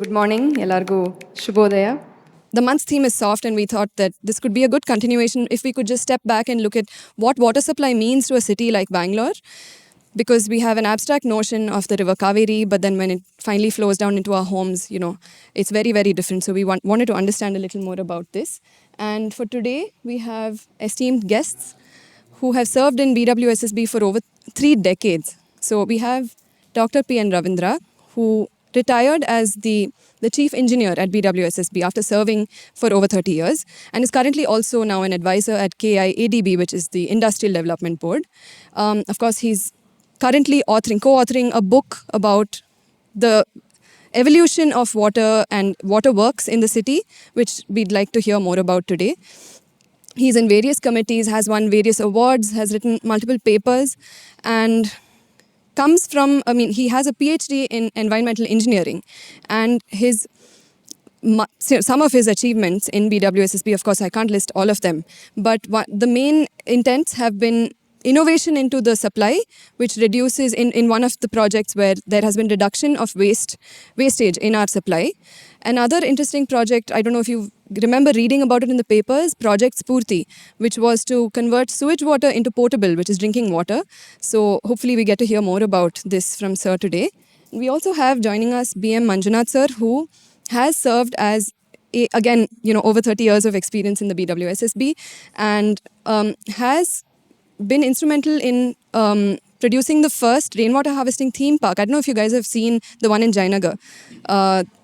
Good morning, Elargu Shubhodaya. The month's theme is soft, and we thought that this could be a good continuation if we could just step back and look at what water supply means to a city like Bangalore. Because we have an abstract notion of the river Cauvery, but then when it finally flows down into our homes, it's very, very different. So we wanted to understand a little more about this. And for today, we have esteemed guests who have served in BWSSB for over 3 decades. So we have Dr. P. N. Ravindra, who retired as the chief engineer at BWSSB after serving for over 30 years and is currently also now an advisor at KIADB, which is the Industrial Development Board. Of course, he's currently co-authoring a book about the evolution of water and water works in the city, which we'd like to hear more about today. He's in various committees, has won various awards, has written multiple papers, and comes from, he has a PhD in environmental engineering, and some of his achievements in BWSSB, of course, I can't list all of them, but the main intents have been innovation into the supply, which reduces in one of the projects where there has been reduction of wastage in our supply. Another interesting project, I don't know if you remember reading about it in the papers, Project Spurti, which was to convert sewage water into potable, which is drinking water. So hopefully we get to hear more about this from Sir today. We also have joining us BM Manjunath Sir, who has served as over 30 years of experience in the BWSSB and has been instrumental in producing the first rainwater harvesting theme park. I don't know if you guys have seen the one in Jainagar.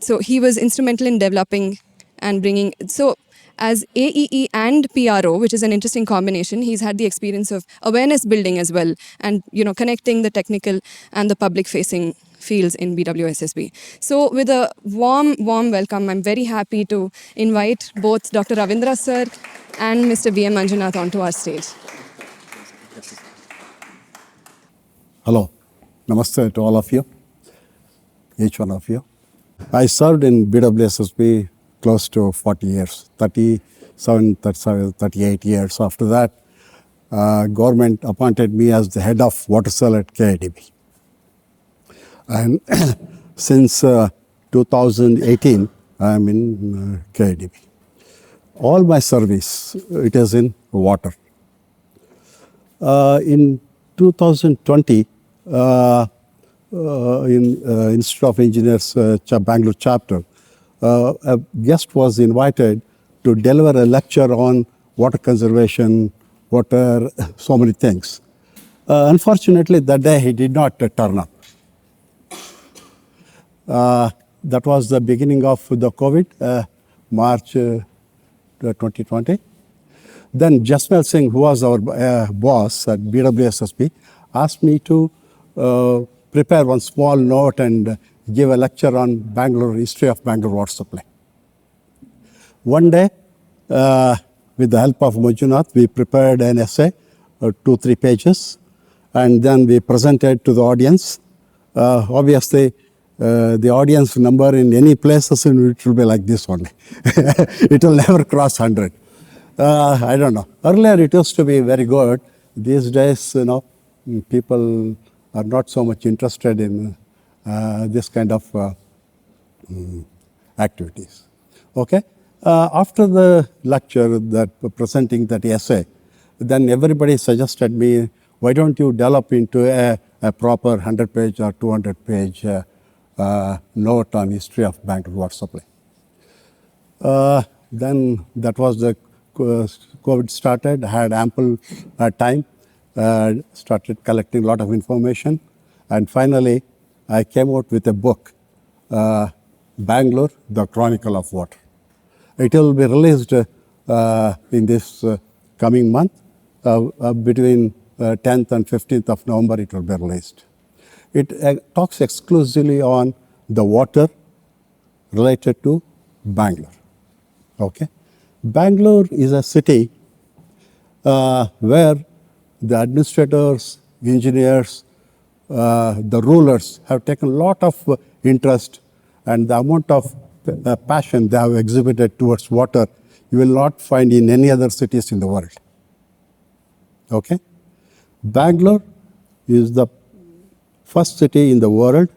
So he was instrumental in developing and bringing. So as AEE and PRO, which is an interesting combination, he's had the experience of awareness building as well and, connecting the technical and the public facing fields in BWSSB. So with a warm welcome, I'm very happy to invite both Dr. Ravindra sir and Mr. BM Manjunath onto our stage. Hello, namaste to all of you, each one of you. I served in BWSSB close to 40 years, 38 years. After that, government appointed me as the head of water cell at KIADB. And since 2018, I am in KIADB. All my service, it is in water. In 2020, in Institute of Engineers Bangalore chapter, a guest was invited to deliver a lecture on water conservation, water, so many things. Unfortunately, that day he did not turn up. That was the beginning of the COVID, March 2020. Then Jasmel Singh, who was our boss at BWSSB, asked me to prepare one small note and give a lecture on Bangalore, history of Bangalore water supply. One day, with the help of Manjunath, we prepared an essay, 2-3 pages, and then we presented to the audience. Obviously, the audience number in any places, it will be like this only. It will never cross 100. I don't know. Earlier it used to be very good. These days, people are not so much interested in this kind of activities. Okay. After the lecture, presenting that essay, then everybody suggested me, why don't you develop into a proper 100-page or 200-page note on history of Bangalore water supply. Then that was the COVID started, had ample time, started collecting a lot of information, and finally I came out with a book, Bangalore, the Chronicle of Water. It will be released in this coming month, between 10th and 15th of November it will be released. It talks exclusively on the water related to Bangalore. Okay. Bangalore is a city where the administrators, engineers, the rulers have taken a lot of interest, and the amount of passion they have exhibited towards water you will not find in any other cities in the world. Okay? Bangalore is the first city in the world,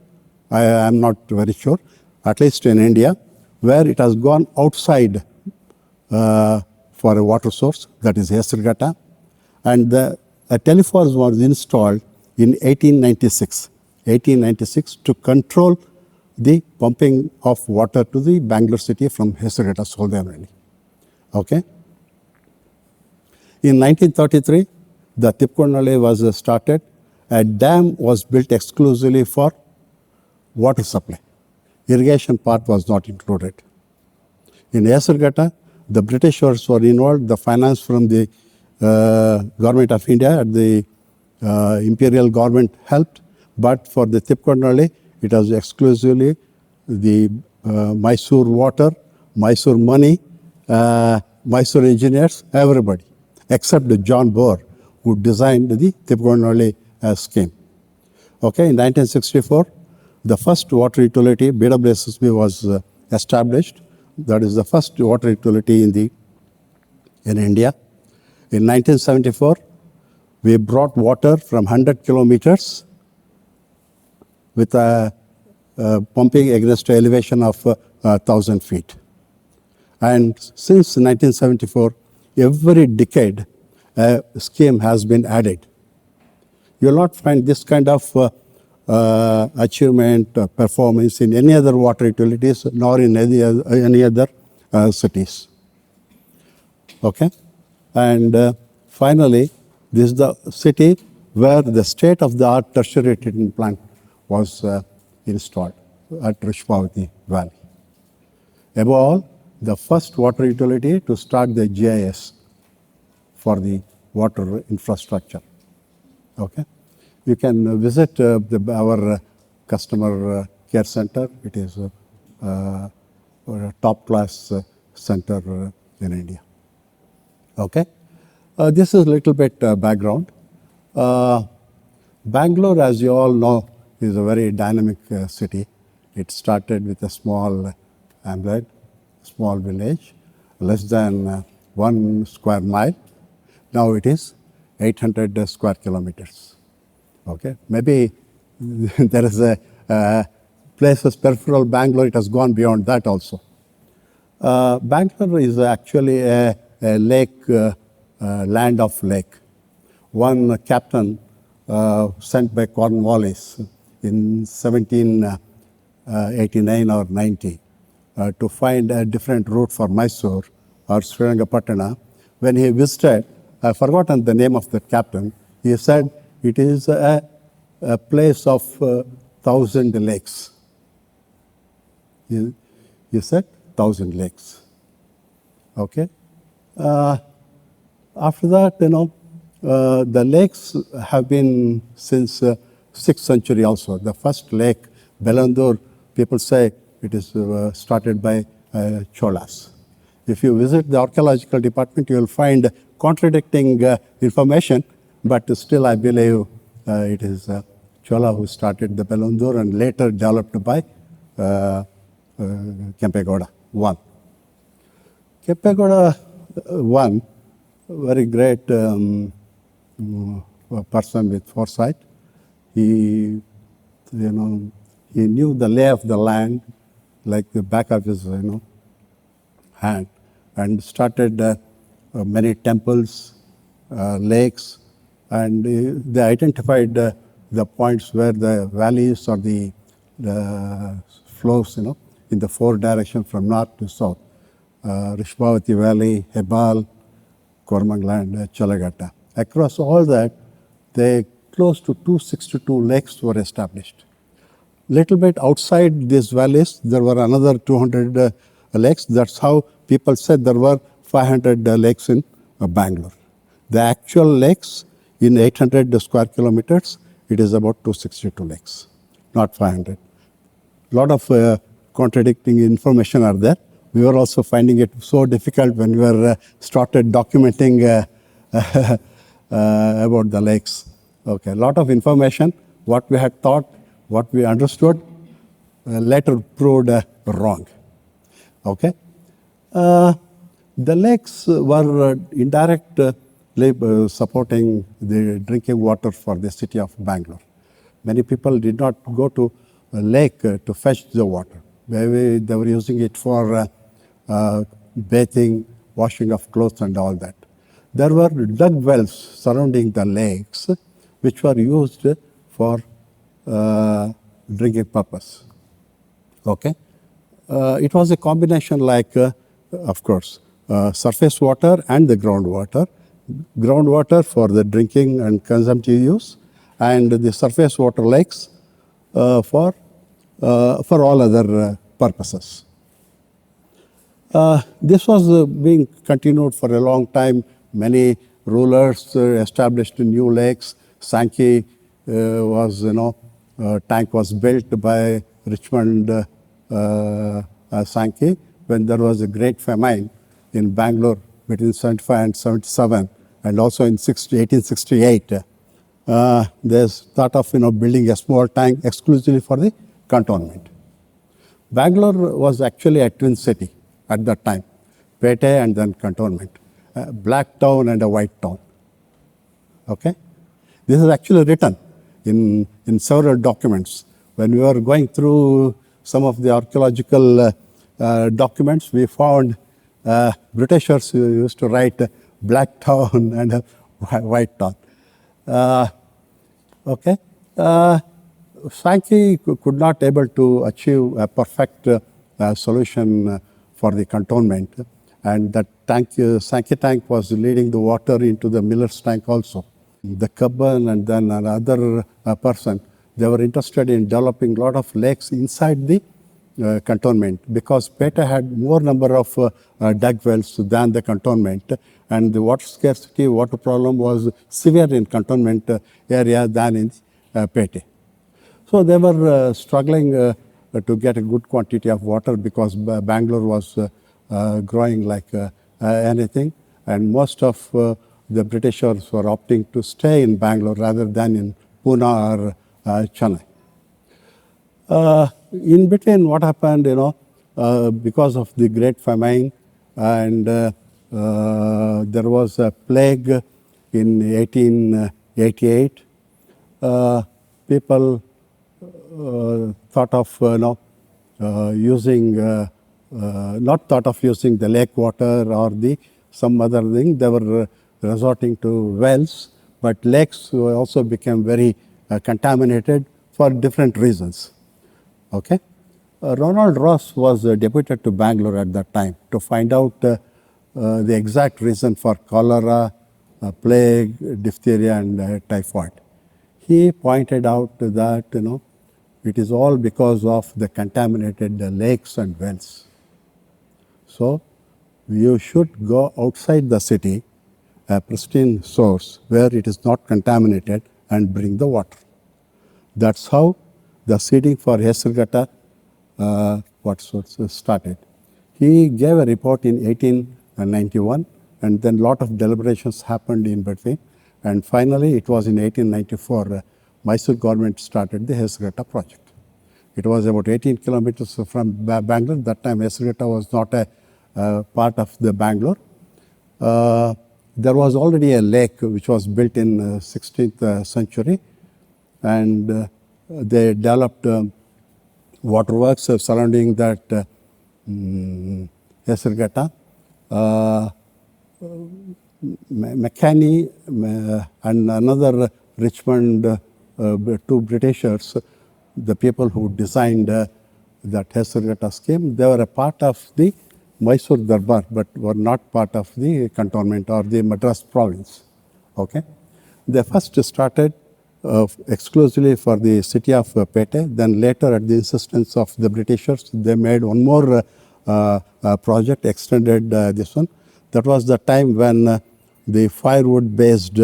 I am not very sure, at least in India, where it has gone outside for a water source, that is Hesarghata, and a telephone was installed in 1896 to control the pumping of water to the Bangalore city from Hesarghata Soldevanadi. Okay. In 1933, the Tipkonali was started. A dam was built exclusively for water supply. Irrigation part was not included. In Hesarghata, the Britishers were involved. The finance from the government of India, the imperial government helped. But for the Tipkonali, it was exclusively the Mysore water, Mysore money, Mysore engineers, everybody, except John Bohr, who designed the Tipkonali scheme. Okay, in 1964, the first water utility, BWSSB, was established. That is the first water utility in India. In 1974, we brought water from 100 kilometers with a pumping against an elevation of 1,000 feet. And since 1974, every decade, a scheme has been added. You will not find this kind of achievement, performance in any other water utilities, nor in any other cities. Okay? And finally, this is the city where the state-of-the-art tertiary treatment plant was installed at Rishpavati Valley. Above all, the first water utility to start the GIS for the water infrastructure. Okay, you can visit our customer care center. It is a top-class center in India. Okay, this is a little bit background. Bangalore, as you all know, is a very dynamic city. It started with a small hamlet, small village, less than 1 square mile. Now it is 800 square kilometers. Okay, maybe there is a places peripheral Bangalore. It has gone beyond that also. Bangalore is actually a lake, land of lake. One captain sent by Cornwallis in 1789 or 90 to find a different route for Mysore or Srirangapatna. When he visited, I've forgotten the name of the captain, he said it is a place of 1,000 lakes. He said 1,000 lakes. Okay. After that, the lakes have been since 6th century also. The first lake, Bellandur, people say it is started by Cholas. If you visit the archaeological department, you will find contradicting information, but still I believe it is Chola who started the Bellandur and later developed by Kempegowda I. Kempegowda I, very great person with foresight. He knew the lay of the land like the back of his hand, and started many temples, lakes, and they identified the points where the valleys or the flows, in the 4 directions from north to south. Rishpavati Valley, Hebal, Kormangland, Chalagata. Across all that, close to 262 lakes were established. Little bit outside these valleys, there were another 200 lakes. That's how people said there were 500 lakes in Bangalore. The actual lakes in 800 square kilometers, it is about 262 lakes, not 500. A lot of contradicting information are there. We were also finding it so difficult when we were started documenting about the lakes. Okay, a lot of information, what we had thought, what we understood, later proved wrong. Okay. The lakes were indirectly supporting the drinking water for the city of Bangalore. Many people did not go to a lake to fetch the water. Maybe they were using it for bathing, washing of clothes and all that. There were dug wells surrounding the lakes which were used for drinking purpose. Okay? It was a combination like, of course, surface water and the groundwater. Groundwater for the drinking and consumptive use, and the surface water lakes for all other purposes. This was being continued for a long time. Many rulers established new lakes. Sankey was, tank was built by Richmond Sankey when there was a great famine in Bangalore between 75 and 77, and also in 1868. They thought of building a small tank exclusively for the cantonment. Bangalore was actually a twin city at that time, Pete and then cantonment, a black town and a white town. Okay, this is actually written in several documents. When we were going through some of the archaeological documents, we found Britishers who used to write black town and white town. Okay. Sankey could not able to achieve a perfect solution for the cantonment, and that tank, Sankey tank, was leading the water into the Miller's tank also. The Cubban and then another person, they were interested in developing a lot of lakes inside the cantonment, because Pete had more number of dug wells than the cantonment, and the water scarcity, water problem was severe in cantonment area than in Pete. So they were struggling to get a good quantity of water, because Bangalore was growing like anything, and most of the Britishers were opting to stay in Bangalore rather than in Pune or Chennai. In between, what happened, because of the Great Famine, and there was a plague in 1888, people thought of using, not thought of using the lake water or the some other thing. They were resorting to wells, but lakes also became very contaminated for different reasons. Okay, Ronald Ross was deputed to Bangalore at that time to find out the exact reason for cholera, plague, diphtheria, and typhoid. He pointed out that it is all because of the contaminated lakes and wells. So you should go outside the city, a pristine source where it is not contaminated, and bring the water. That's how the seeding for Hesurghata started. He gave a report in 1891, and then lot of deliberations happened in between, and finally it was in 1894 Mysore government started the Hesurghata project. It was about 18 kilometers from Bangalore. That time Hesurghata was not a part of the Bangalore. There was already a lake which was built in 16th century, and they developed waterworks surrounding that Hesurghata. McCanney and another Richmond, two Britishers, the people who designed that Hesurghata scheme, they were a part of the Mysore Darbar, but were not part of the cantonment or the Madras province. Okay, they first started exclusively for the city of Pete. Then later, at the insistence of the Britishers, they made one more project, extended this one. That was the time when the firewood-based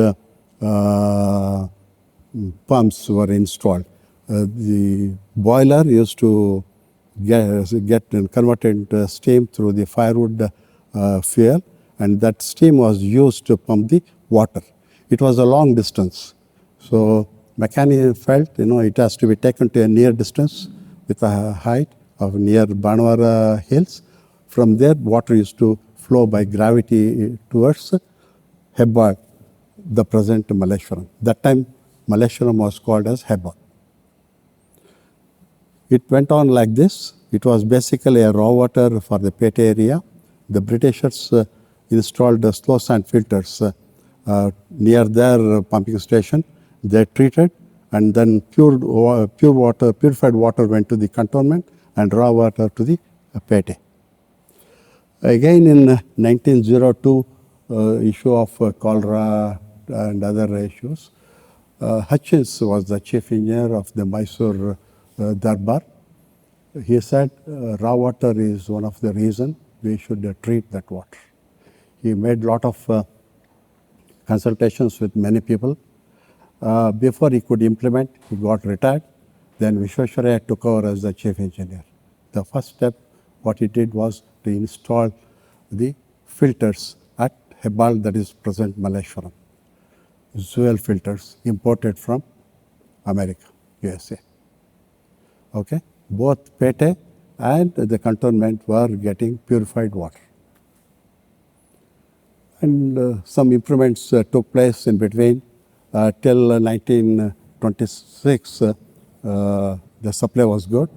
pumps were installed. The boiler used to get converted into steam through the firewood fuel, and that steam was used to pump the water. It was a long distance. So McCanney felt, it has to be taken to a near distance with a height of near Banwara hills. From there, water used to flow by gravity towards Hebbal, the present Malleshwaram. That time, Malleshwaram was called as Hebbal. It went on like this. It was basically a raw water for the Pete area. The Britishers installed slow sand filters near their pumping station. They treated, and then purified water went to the cantonment, and raw water to the Pete. Again in 1902, issue of cholera and other issues, Hutchins was the chief engineer of the Mysore Darbar. He said raw water is one of the reasons we should treat that water. He made a lot of consultations with many people. Before he could implement, he got retired. Then Vishwesvaraya took over as the chief engineer. The first step, what he did was to install the filters at Hebal, that is present Malleshwaram. Dual filters imported from America, USA. Okay, both Pete and the cantonment were getting purified water. And some improvements took place in between. Till 1926, the supply was good.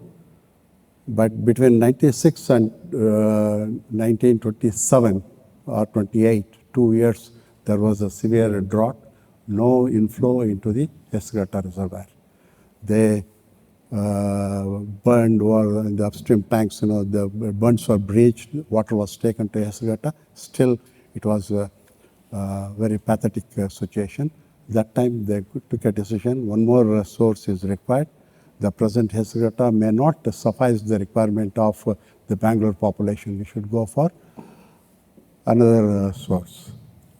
But between 96 and 1927 or 28, 2 years, there was a severe drought, no inflow into the Hesgata reservoir. They burned in the upstream tanks, the bunds were breached, water was taken to Hesgata. Still, it was a very pathetic situation. That time they took a decision, one more source is required. The present Hesgata may not suffice the requirement of the Bangalore population. We should go for another source.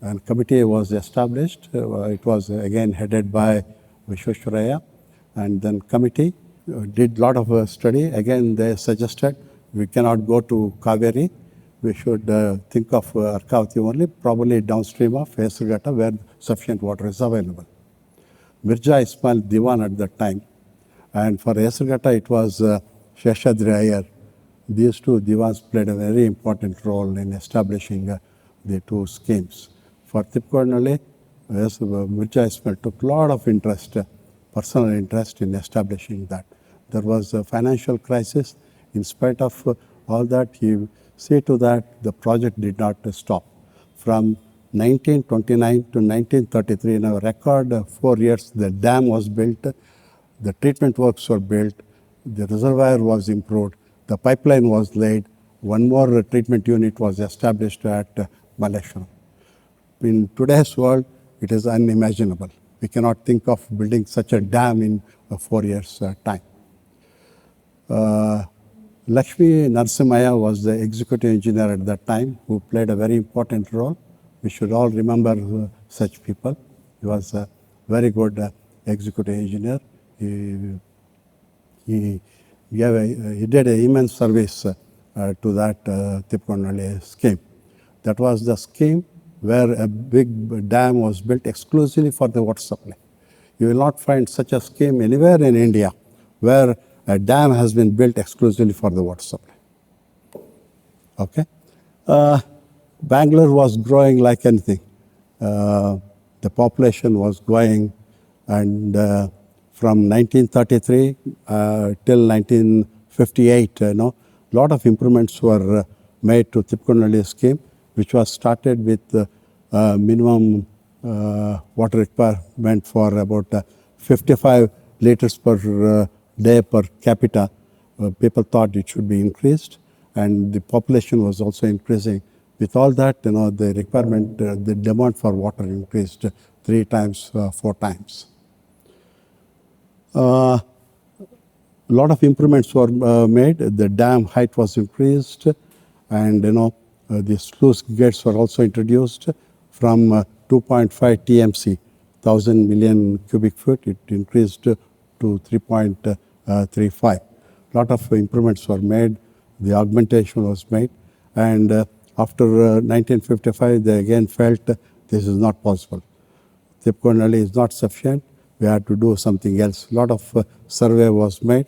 And committee was established. It was again headed by Vishwesvaraya. And then committee did lot of study. Again, they suggested we cannot go to Cauvery. We should think of Arkavati only, probably downstream of Hesgata where sufficient water is available. Mirza Ismail Diwan at that time, and for Hesgata it was Sheshadri Iyer. These two Diwans played a very important role in establishing the two schemes. For Tipkonale, Mirza Ismail took a lot of interest, personal interest in establishing that. There was a financial crisis. In spite of all that, he see to that the project did not stop. From 1929 to 1933, in a record 4 years, the dam was built, the treatment works were built, the reservoir was improved, the pipeline was laid, one more treatment unit was established at Malleshwaram. In today's world, it is unimaginable. We cannot think of building such a dam in 4 years' time. Lakshmi Narasimhaya was the executive engineer at that time who played a very important role. We should all remember such people. He was a very good executive engineer. He did an immense service to that Tipkonale scheme. That was the scheme where a big dam was built exclusively for the water supply. You will not find such a scheme anywhere in India where a dam has been built exclusively for the water supply. Okay. Bangalore was growing like anything. The population was growing, and from 1933 till 1958, lot of improvements were made to Tipkonale scheme, which was started with minimum water requirement for about 55 liters per day per capita. People thought it should be increased, and the population was also increasing. With all that, the requirement, the demand for water increased 3 times, 4 times. A lot of improvements were made. The dam height was increased, and the sluice gates were also introduced from 2.5 TMC, 1,000 million cubic feet. It increased to 3.35. A lot of improvements were made. The augmentation was made, and after 1955, they again felt this is not possible. Tipkonale is not sufficient. We had to do something else. A lot of survey was made.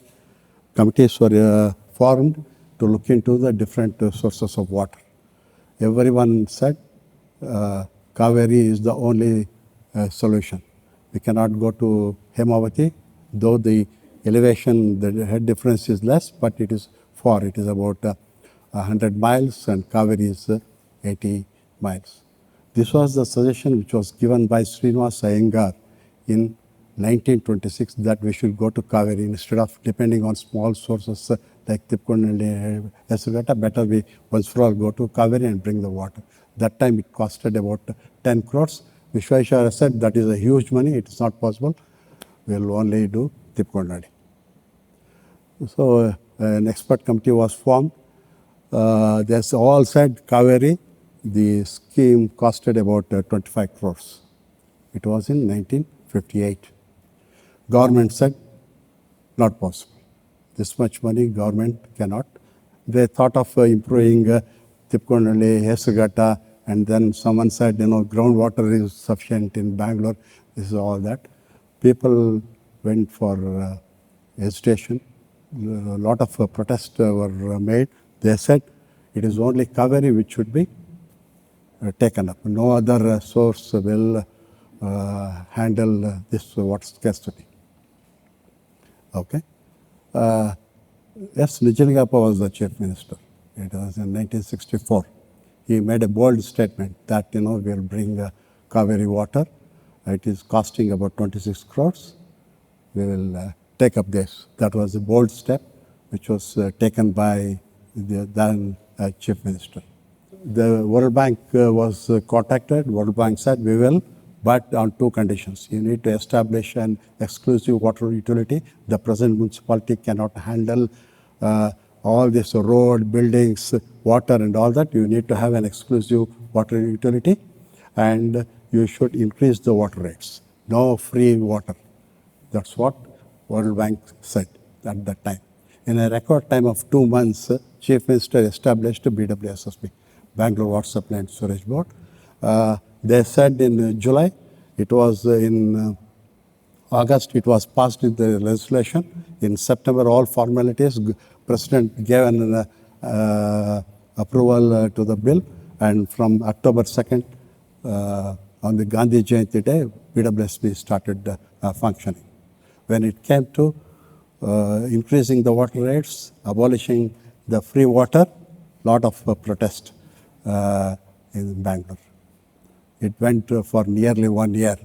Committees were formed to look into the different sources of water. Everyone said Cauvery is the only solution. We cannot go to Hemavati, though the elevation, the head difference is less, but it is far. It is about 100 miles and Cauvery is 80 miles. This was the suggestion which was given by Srinivas Iyengar in 1926 that we should go to Cauvery instead of depending on small sources like Tippkonalli, Esugata. Better we once for all go to Cauvery and bring the water. That time it costed about 10 crores. Vishweshwara said that is a huge money, it is not possible. We will only do Tippkonalli. So an expert committee was formed. They all said Cauvery. The scheme costed about 25 crores. It was in 1958. Government said, not possible. This much money government cannot. They thought of improving Tippkonalli, Hesugata, and then someone said, groundwater is sufficient in Bangalore. This is all that. People went for hesitation. A lot of protests were made. They said it is only Cauvery which should be taken up. No other source will handle this water scarcity. Okay. Yes, Nijalingappa was the chief minister. It was in 1964. He made a bold statement that, we'll bring Cauvery water. It is costing about 26 crores. We will take up this. That was a bold step which was taken by the then chief minister. The World Bank was contacted. World Bank said, we will, but on two conditions. You need to establish an exclusive water utility. The present municipality cannot handle all this road, buildings, water and all that. You need to have an exclusive water utility and you should increase the water rates. No free water. That's what World Bank said at that time. In a record time of 2 months, Chief Minister established BWSSB, Bangalore Water Supply and Sewerage Board. They said in July, it was in August, it was passed in the legislation. In September, all formalities, President gave an approval to the bill. And from October 2nd, on the Gandhi Jayanti day, BWSSB started functioning. When it came to increasing the water rates, abolishing the free water, lot of protest in Bangalore. It went for nearly 1 year.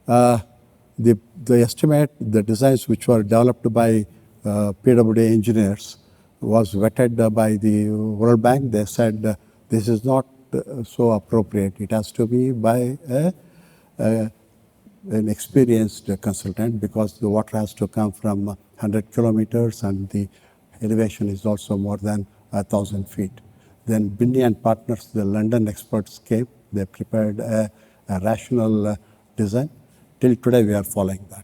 The estimate, the designs which were developed by PWD engineers was vetted by the World Bank. They said this is not so appropriate. It has to be by an experienced consultant because the water has to come from 100 kilometers and the elevation is also more than 1,000 feet. Then Bindy and partners, the London experts came. They prepared a rational design. Till today, we are following that.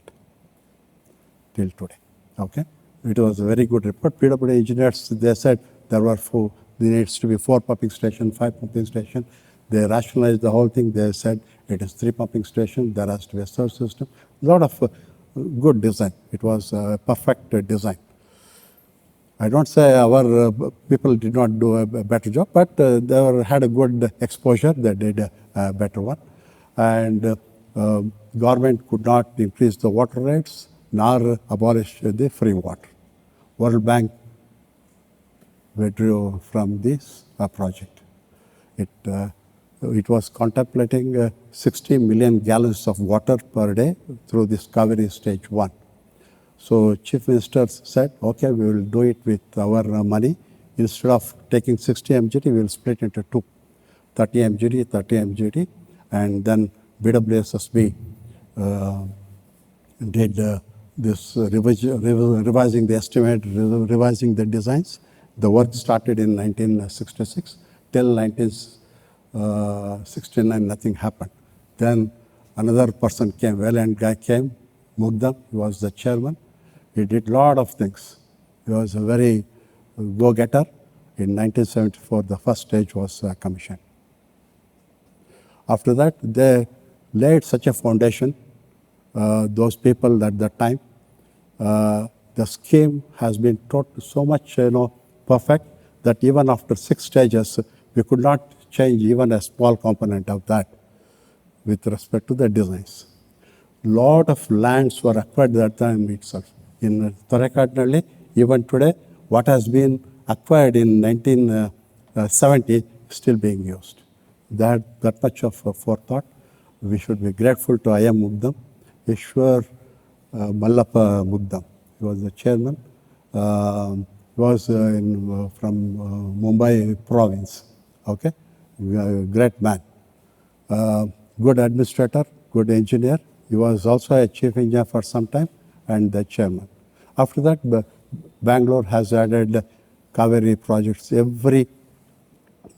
Till today, okay? It was a very good report. PWD engineers, they said there needs to be 4 pumping stations, 5 pumping stations. They rationalized the whole thing. They said it is 3 pumping stations. There has to be a surge system. A lot of good design. It was a perfect design. I don't say our people did not do a better job, but they had a good exposure. They did a better one. And government could not increase the water rates nor abolish the free water. World Bank withdrew from this project. It was contemplating 60 million gallons of water per day through this Cauvery stage 1. So Chief Minister said, okay, we will do it with our money. Instead of taking 60 MGD, we will split into 2, 30 MGD, 30 MGD. And then BWSSB did this revising the estimate, revising the designs. The work started in 1966. Till 1969, nothing happened. Then another person came, well-earned guy came, Mugdam, he was the chairman. He did a lot of things. He was a very go-getter. In 1974, the first stage was commissioned. After that, they laid such a foundation, those people at that time. The scheme has been so much perfect that even after 6 stages, we could not change even a small component of that with respect to the designs. Lot of lands were acquired that time itself. In Tharakatnalli, even today, what has been acquired in 1970 still being used. That much of forethought. We should be grateful to I.M. Mugdam, Ishwar Mallappa Mugdam. He was the chairman. He was from Mumbai province. Okay, great man. Good administrator, good engineer. He was also a chief engineer for some time and the chairman. After that, Bangalore has added Cauvery projects every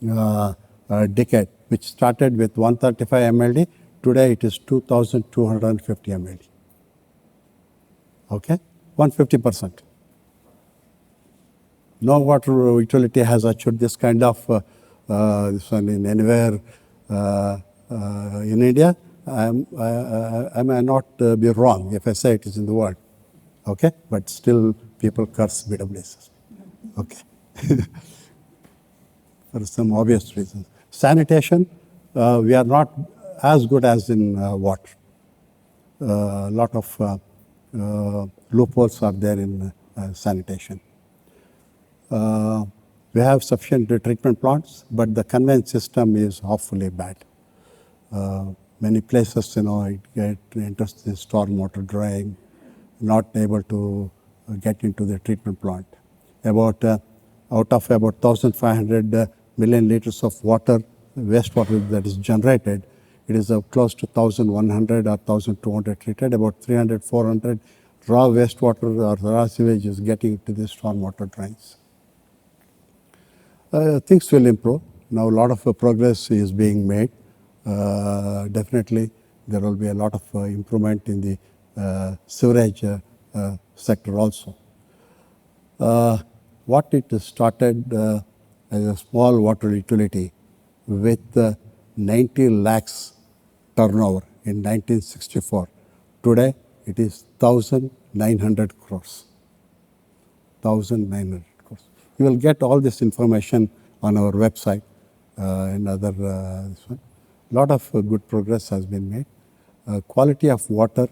decade, which started with 135 MLD. Today it is 2,250 MLD. Okay, 150%. No water utility has achieved this kind of this one in anywhere in India. I may not be wrong if I say it is in the world. Okay, but still people curse BWSSB. Okay, for some obvious reasons. Sanitation, we are not as good as in water. A lot of loopholes are there in sanitation. We have sufficient treatment plants, but the conveyance system is awfully bad. Many places, it enters the stormwater drain, not able to get into the treatment plant. Out of about 1,500 million liters of water, wastewater that is generated, it is close to 1,100 or 1,200 treated. About 300, 400 raw wastewater or raw sewage is getting into the stormwater drains. Things will improve. Now a lot of progress is being made. Definitely there will be a lot of improvement in the sewerage sector also. What it started as a small water utility with 90 lakhs turnover in 1964. Today it is 1,900 crores. 1,900 crores. You will get all this information on our website and other this one. A lot of good progress has been made. Quality of water,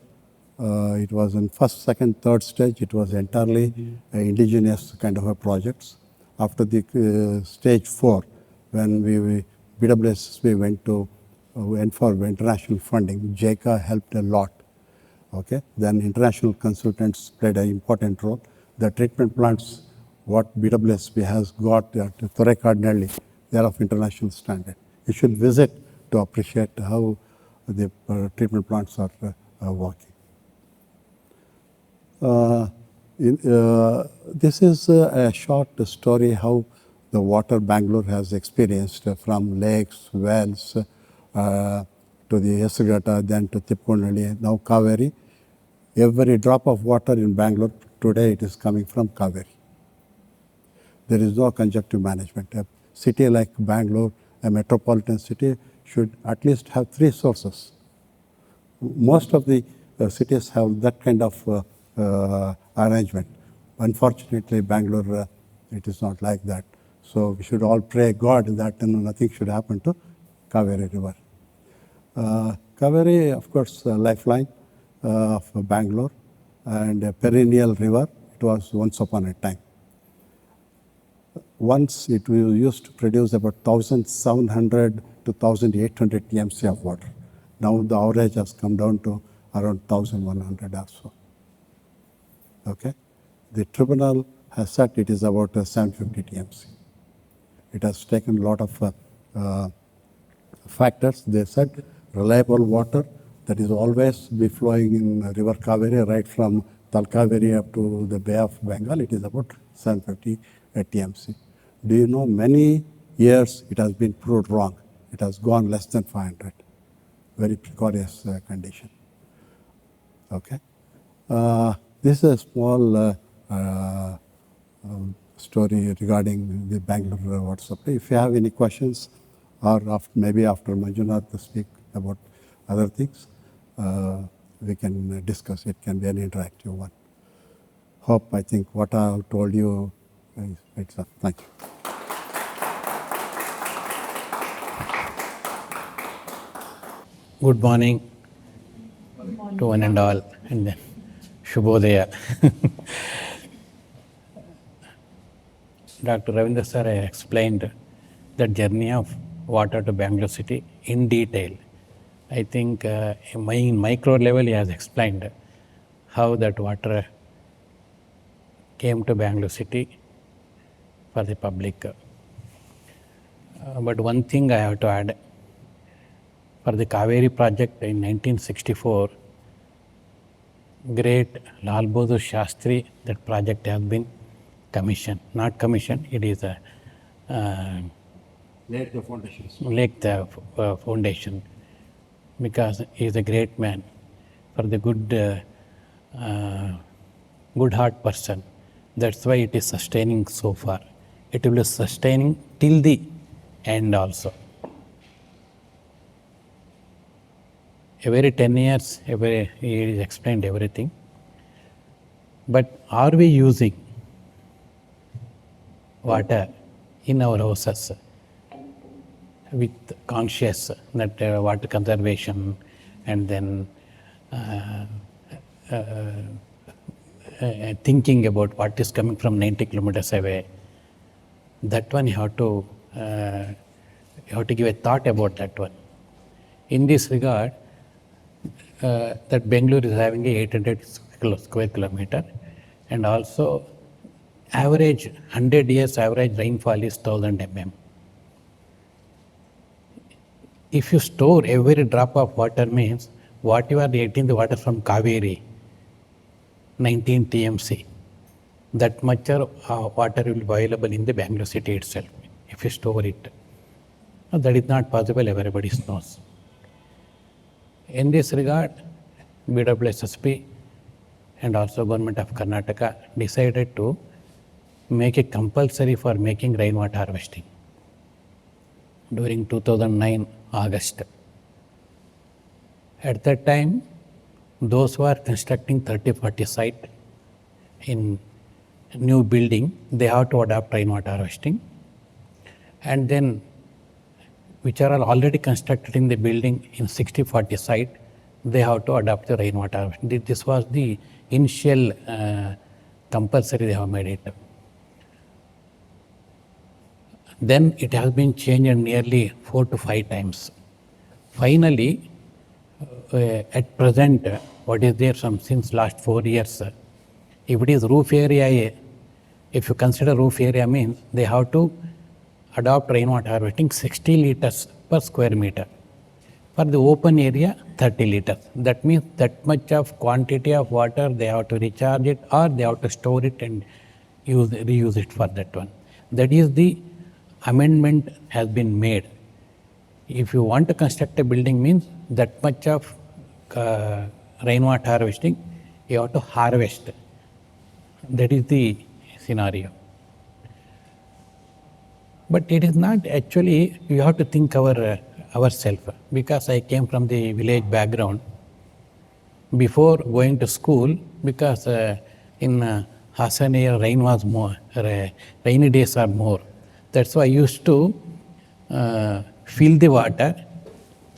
it was in first, second, third stage, it was entirely indigenous kind of a projects. After the stage 4, when BWSSB went for international funding, JICA helped a lot. Okay, then international consultants played an important role. The treatment plants, what BWSSB has got at Thorekad, they are of international standard. You should visit to appreciate how the treatment plants are working. This is a short story how the water Bangalore has experienced from lakes, wells, to the Esagata, then to Tipkonali, now Cauvery. Every drop of water in Bangalore today it is coming from Cauvery. There is no conjunctive management. A city like Bangalore, a metropolitan city, should at least have 3 sources. Most of the cities have that kind of arrangement. Unfortunately, Bangalore, it is not like that. So we should all pray God that nothing should happen to Cauvery River. Cauvery, of course, a lifeline of Bangalore and a perennial river. It was once upon a time. Once it was used to produce about 1,700 to 1,800 TMC of water. Now the average has come down to around 1,100 or so. Okay, the tribunal has said it is about 750 TMC. It has taken a lot of factors. They said reliable water that is always be flowing in river Cauvery right from Talkaveri up to the Bay of Bengal. It is about 750 TMC. Do you know many years it has been proved wrong. It has gone less than 500. Very precarious condition. Okay. This is a small story regarding the Bangalore water supply. If you have any questions, or maybe after Manjunath to speak about other things, we can discuss. It can be an interactive one. I think what I have told you makes sense. Thank you. Good morning to one and all, and then Shubhodaya. Dr. Ravindra sir explained the journey of water to Bangalore city in detail. I think in micro level he has explained how that water came to Bangalore city for the public. But one thing I have to add, for the Cauvery project in 1964, great Lal Bahadur Shastri, that project has been commissioned. Not commissioned, it is a Laid the foundations. laid the foundation, because he is a great man, for the good heart person. That's why it is sustaining so far. It will be sustaining till the end also. Every 10 years, he explained everything. But are we using water in our houses with conscious that water conservation, and then thinking about what is coming from 90 kilometers away? That one you have to give a thought about that one. In this regard, that Bangalore is having a 800 square kilometer, and also average 100 years average rainfall is 1000 mm. If you store every drop of water, means what you are getting the water from Cauvery, 19 TMC, that much water will be available in the Bangalore city itself if you store it. That is not possible, everybody knows. In this regard, BWSSB and also Government of Karnataka decided to make it compulsory for making rainwater harvesting during 2009 August. At that time, those who are constructing 30-40 site in new building, they have to adopt rainwater harvesting. And then which are already constructed in the building in 60-40 site, they have to adopt the rainwater harvesting. This was the initial compulsory they have made it. Then it has been changed nearly 4 to 5 times. Finally, at present, what is there since last 4 years, if it is roof area, if you consider roof area, means they have to adopt rainwater harvesting 60 liters per square meter. For the open area, 30 liters. That means that much of quantity of water they have to recharge it, or they have to store it and reuse it for that one. That is the amendment has been made. If you want to construct a building, means that much of rainwater harvesting you have to harvest. That is the scenario. But it is not actually, you have to think ourselves, because I came from the village background. Before going to school, because in Hassan area rain was more, rainy days are more. That's why I used to fill the water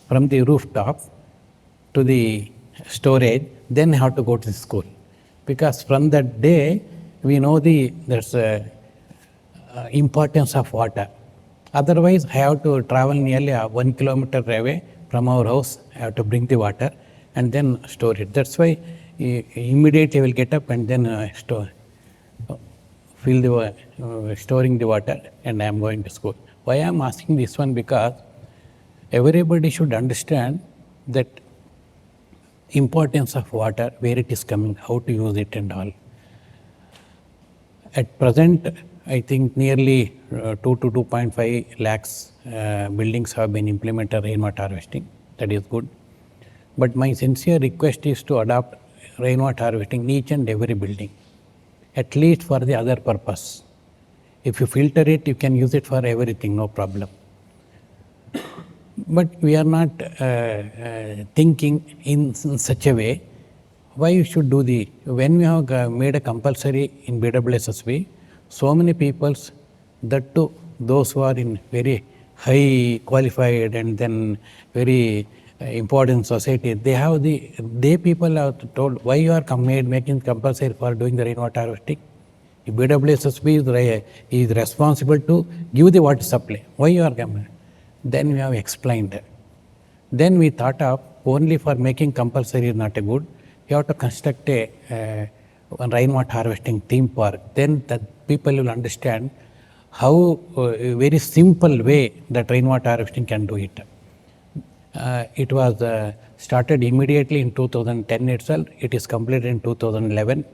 from the rooftop to the storage, then I have to go to the school. Because from that day, we know there's importance of water. Otherwise, I have to travel nearly 1 kilometer away from our house. I have to bring the water and then store it. That's why immediately I will get up and then storing the water, and I am going to school. Why I am asking this one? Because everybody should understand that importance of water, where it is coming, how to use it and all. At present, I think nearly 2 to 2.5 lakhs buildings have been implemented rainwater harvesting. That is good. But my sincere request is to adopt rainwater harvesting in each and every building, at least for the other purpose. If you filter it, you can use it for everything, no problem. But we are not thinking in such a way. Why you should do when we have made a compulsory in BWSSB, so many peoples, that too, those who are in very high qualified and then very important society, they people are told, why you are making compulsory for doing the rainwater harvesting? BWSSB is responsible to give the water supply. Why you are coming? Then we have explained. Then we thought of only for making compulsory is not a good. You have to construct a rainwater harvesting theme park. Then the people will understand how a very simple way that rainwater harvesting can do it. It was started immediately in 2010 itself. It is completed in 2011.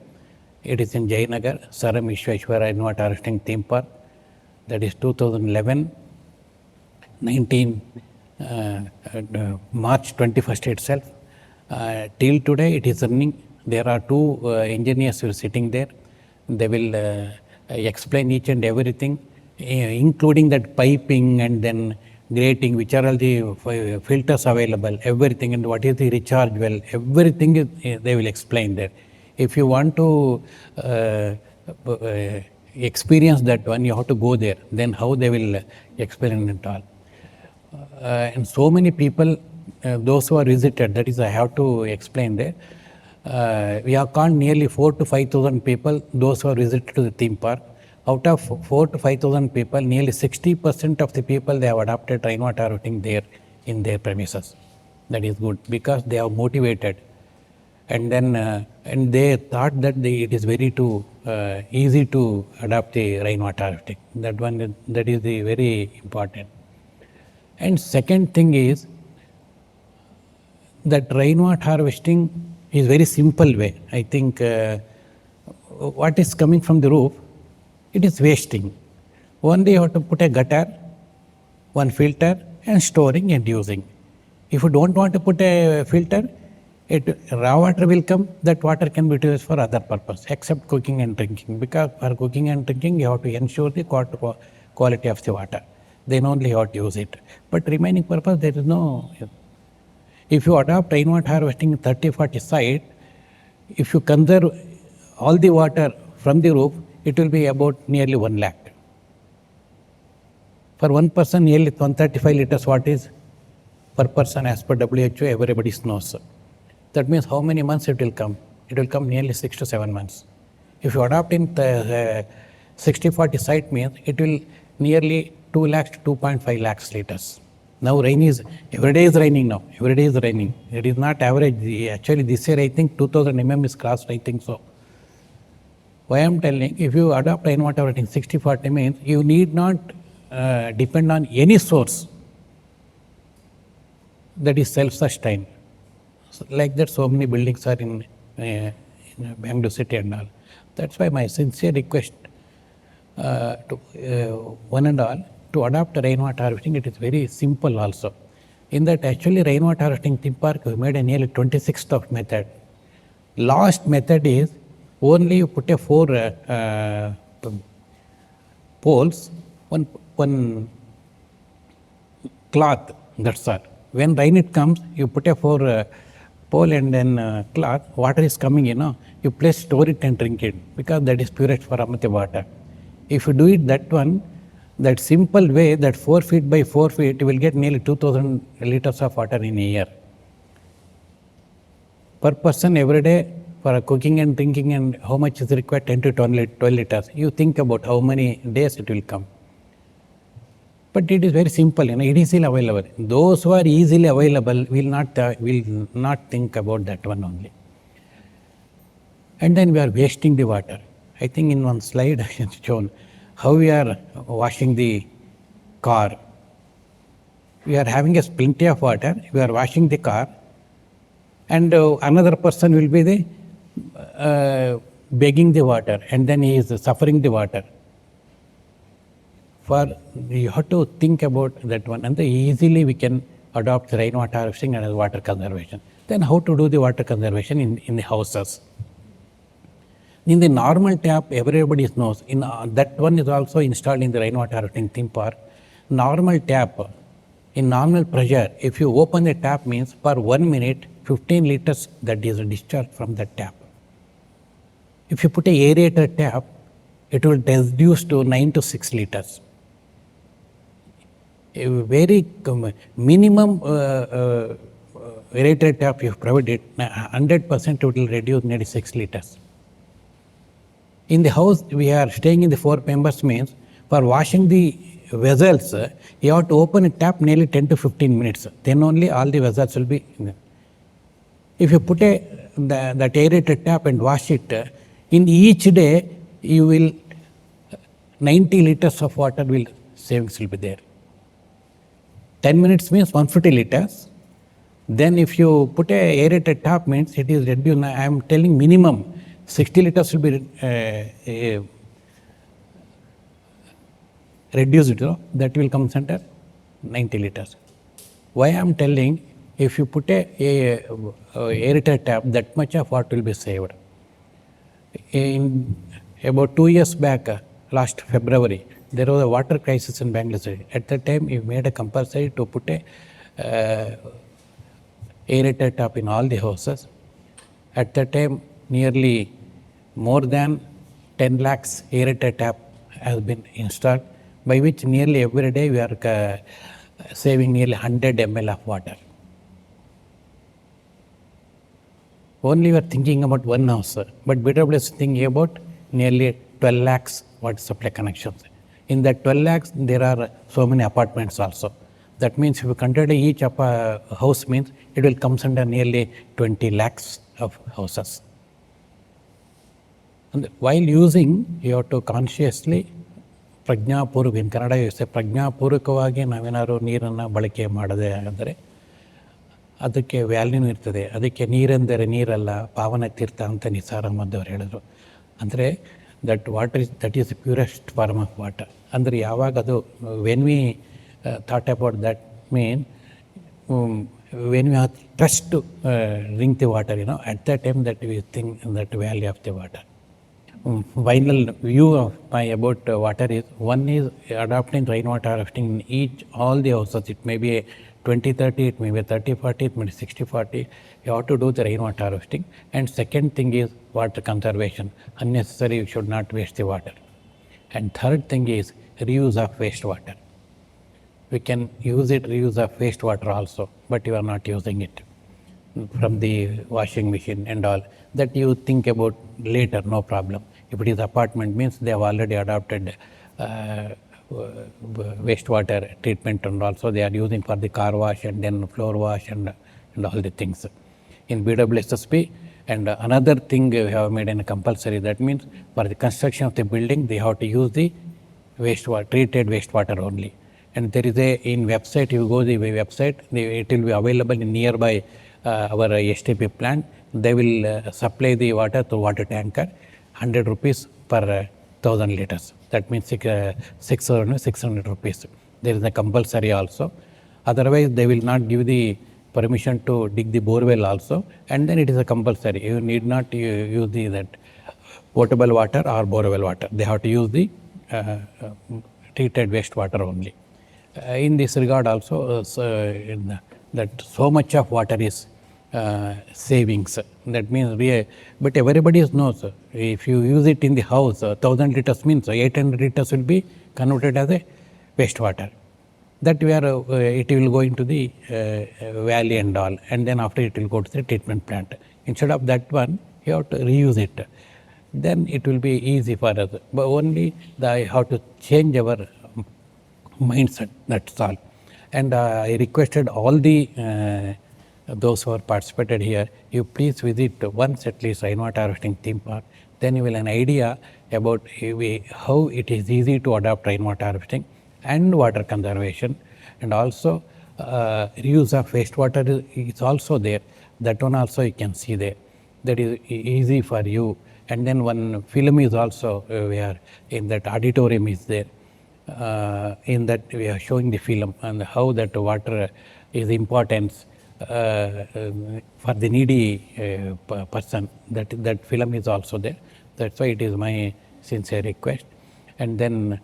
It is in Jayanagar, Saram Vishweshwara Rainwater Harvesting Theme Park. That is 2011, 19 March 21st itself. Till today it is running. There are two engineers who are sitting there. They will explain each and everything, including that piping and then grating, which are all the filters available, everything, and what is the recharge well, everything they will explain there. If you want to experience that one, you have to go there. Then how they will explain it all. And so many people, those who are visited, that is I have to explain there. We have called nearly 4,000 to 5,000 people, those who are visited to the theme park. Out of 4,000 to 5,000 people, nearly 60% of the people, they have adopted rainwater harvesting there in their premises. That is good because they are motivated. And then and they thought that it is very easy to adopt the rainwater harvesting. That is the very important. And second thing is that rainwater harvesting is very simple way. I think what is coming from the roof, it is wasting. Only you have to put a gutter, one filter, and storing and using. If you don't want to put a filter, raw water will come, that water can be used for other purpose except cooking and drinking, because for cooking and drinking you have to ensure the quality of the water, then only you have to use it. But remaining purpose there is no. If you adopt rainwater harvesting in 30-40 site, if you conserve all the water from the roof, it will be about nearly 1 lakh. For one person, nearly 135 liters what is per person as per WHO, everybody knows. That means how many months it will come? It will come nearly 6 to 7 months. If you adopt in 60-40 site means it will nearly 2 lakhs to 2.5 lakhs liters. Now every day is raining now. Every day is raining. It is not average. Actually this year I think 2000 mm is crossed, I think so. Why I am telling, if you adopt rainwater harvesting 60-40 means you need not depend on any source that is self-sustained. So like that, so many buildings are in Bangalore city and all. That's why my sincere request to one and all to adopt rainwater harvesting. It is very simple also. In that actually rainwater harvesting theme park we made a nearly 26th of method. Last method is only you put a 4 poles, one cloth, that's all. When rain it comes, you put a 4 pole and then cloth, water is coming, you place, store it and drink it, because that is purest for Amati water. If you do it that one, that simple way, that 4 feet by 4 feet, you will get nearly 2,000 liters of water in a year. Per person every day for cooking and drinking, and how much is required? 10 to 12 liters. You think about how many days it will come. But it is very simple, it is easily available. Those who are easily available will not think about that one only. And then we are wasting the water. I think in one slide I have shown how we are washing the car. We are having plenty of water, we are washing the car, and another person will be begging the water, and then he is suffering the water. You have to think about that one, and easily we can adopt rainwater harvesting and water conservation. Then how to do the water conservation in the houses? In the normal tap, everybody knows. That one is also installed in the rainwater harvesting theme park. Normal tap, in normal pressure, if you open the tap means per 1 minute, 15 liters that is discharged from that tap. If you put a aerated tap, it will reduce to 9 to 6 liters. A very minimum aerated tap you provide it, 100% it will reduce nearly 6 liters. In the house, we are staying in the 4 members means for washing the vessels, you have to open a tap nearly 10 to 15 minutes. Then only all the vessels will be in. If you put that aerated tap and wash it, in each day you will 90 liters of water savings will be there. 10 minutes means 150 liters. Then if you put a aerated tap means it is reduced. I am telling minimum 60 liters will be reduced. That will come under 90 liters. Why I am telling, if you put a aerated tap, that much of water will be saved. In about 2 years back, last February, there was a water crisis in Bangalore. At that time, we made a compulsory to put a aerated tap in all the houses. At that time, nearly more than 10 lakhs aerated tap has been installed, by which nearly every day we are saving nearly 100 ml of water. Only we are thinking about one house, but BWS is thinking about nearly 12 lakhs water supply connections. In that 12 lakhs, there are so many apartments also. That means if you consider each house means it will come under nearly 20 lakhs of houses. And while using, you have to consciously ಪ್ರಜ್ಞಾಪೂರ್ವಕ, ಇನ್ ಕನ್ನಡ ವ್ಯವಸ್ಥೆ ಪ್ರಜ್ಞಾಪೂರ್ವಕವಾಗಿ ನಾವೇನಾದ್ರು ನೀರನ್ನು ಬಳಕೆ ಮಾಡದೆ ಅಂದರೆ ಅದಕ್ಕೆ ವ್ಯಾಲ್ಯೂನೂ ಇರ್ತದೆ. ಅದಕ್ಕೆ ನೀರೆಂದರೆ ನೀರಲ್ಲ, ಪಾವನ ತೀರ್ಥ ಅಂತ ನಿಸಾರ್ ಅಹಮದ್ ಅವರು ಹೇಳಿದರು. ಅಂದರೆ that is purest form of water. ಅಂದರೆ ಯಾವಾಗ ಅದು when we thought about that mean when we trust to drink the water, at that time that we think that value of the water. Final view of my about water is, one is adopting rainwater harvesting in all the houses. It may be 20-30, it may be 30-40, it may be 60-40. You have to do the rainwater harvesting. And second thing is water conservation. Unnecessary, you should not waste the water. And third thing is reuse of wastewater. We can use it, reuse of wastewater also, but you are not using it from the washing machine and all. That you think about later, no problem. If it is apartment means they have already adopted wastewater treatment, and also they are using for the car wash and then floor wash and all the things. In BWSSB, and another thing we have made in a compulsory, that means for the construction of the building they have to use the wastewater, treated wastewater only. And there is in website, you go the website, it will be available in nearby our STP plant. They will supply the water through water tanker, 100 rupees per 1000 liters. That means 600 rupees. There is a compulsory also. Otherwise, they will not give the permission to dig the borewell also, and then it is a compulsory. You need not use that potable water or borewell water. They have to use the treated wastewater only. In this regard also, that so much of water is savings. That means but everybody knows, if you use it in the house, 1000 liters means 800 liters will be converted as a wastewater. That it will go into the valley and all, and then after it will go to the treatment plant. Instead of that one, you have to reuse it. Then it will be easy for us. But only how to change our mindset, that's all. And I requested all the those who are participated here, you please visit once at least rainwater harvesting theme park. Then you will have an idea about how it is easy to adopt rainwater harvesting and water conservation. And also reuse of wastewater is also there. That one also you can see there. That is easy for you. And then one film is also where in that auditorium is there. In that we are showing the film and how that water is important for the needy person. That film is also there. That's why it is my sincere request. And then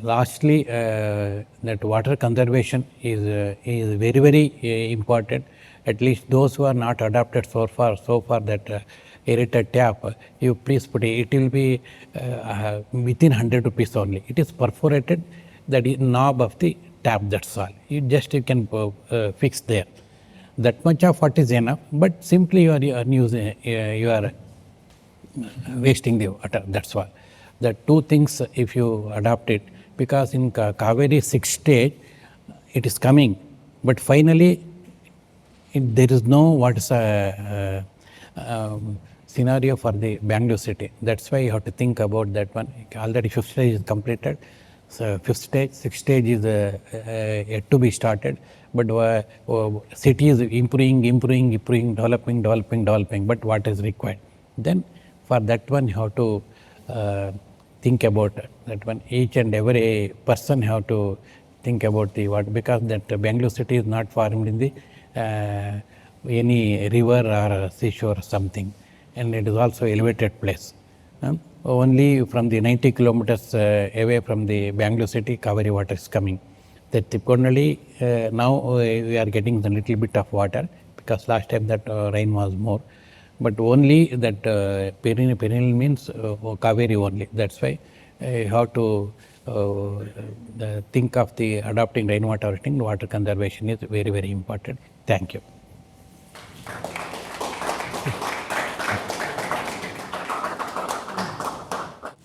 lastly, that water conservation is very, very important. At least those who are not adopted so far that aerated tap, you please put it. It will be within 100 rupees only. It is perforated, that is knob of the tap, that's all. You can fix there. That much of what is enough, but simply you are wasting the water, that's all. The two things, if you adopt it, because in Cauvery 6 stage, it is coming, but finally there is no what is a scenario for the Bangalore city. That's why you have to think about that one. Already 5th stage is completed. So 5th stage, 6th stage is yet to be started. But city is improving, developing. But what is required? Then for that one, you have to think about that one. Each and every person have to think about the what, because that Bangalore city is not formed in the any river or seashore or something, and it is also elevated place. Only from the 90 kilometers away from the Bangalore city, Cauvery water is coming. That Tipkonali, now we are getting a little bit of water, because last time that rain was more, but only that perennial means Cauvery only. That's why you have to think of the adopting rainwater harvesting. Water conservation is very, very important. Thank you.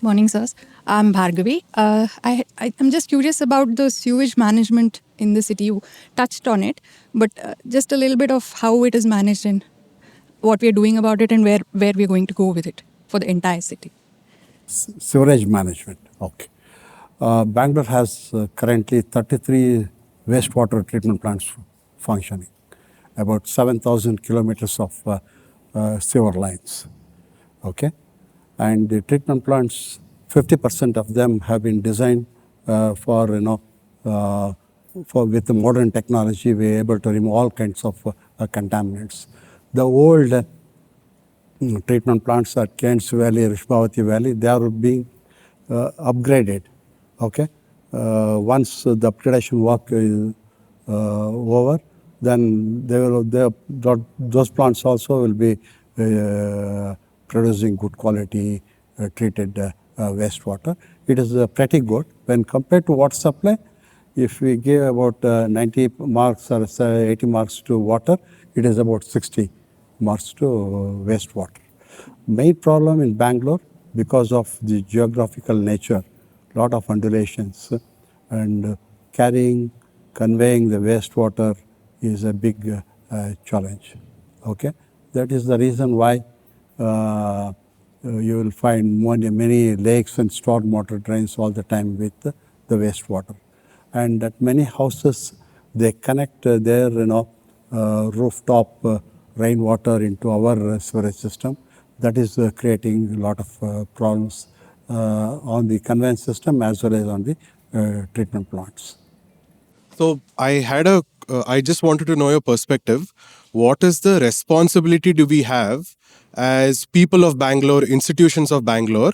Morning, sirs. I'm Bhargavi. I'm just curious about the sewage management in the city. You touched on it, but just a little bit of how it is managed and what we are doing about it and where we are going to go with it for the entire city. Sewerage management. Okay. Bangalore has currently 33 wastewater treatment plants functioning, about 7,000 kilometers of sewer lines. Okay, and the treatment plants, 50% of them have been designed for with the modern technology, we are able to remove all kinds of contaminants. The old treatment plants at Kents Valley, Rishmavati Valley, they are being upgraded. Okay, once the upgradation work is over, then those plants also will be producing good quality treated wastewater. It is pretty good when compared to water supply. If we give about 90 marks or 80 marks to water, it is about 60 marks to wastewater. Main problem in Bangalore, because of the geographical nature, lot of undulations, and conveying the wastewater is a big challenge. Okay, that is the reason why you will find many lakes and stormwater drains all the time with the wastewater. And at many houses, they connect their rooftop rainwater into our sewerage system. That is creating a lot of problems on the conveyance system as well as on the treatment plants. So I just wanted to know your perspective. What is the responsibility do we have as people of Bangalore, institutions of Bangalore,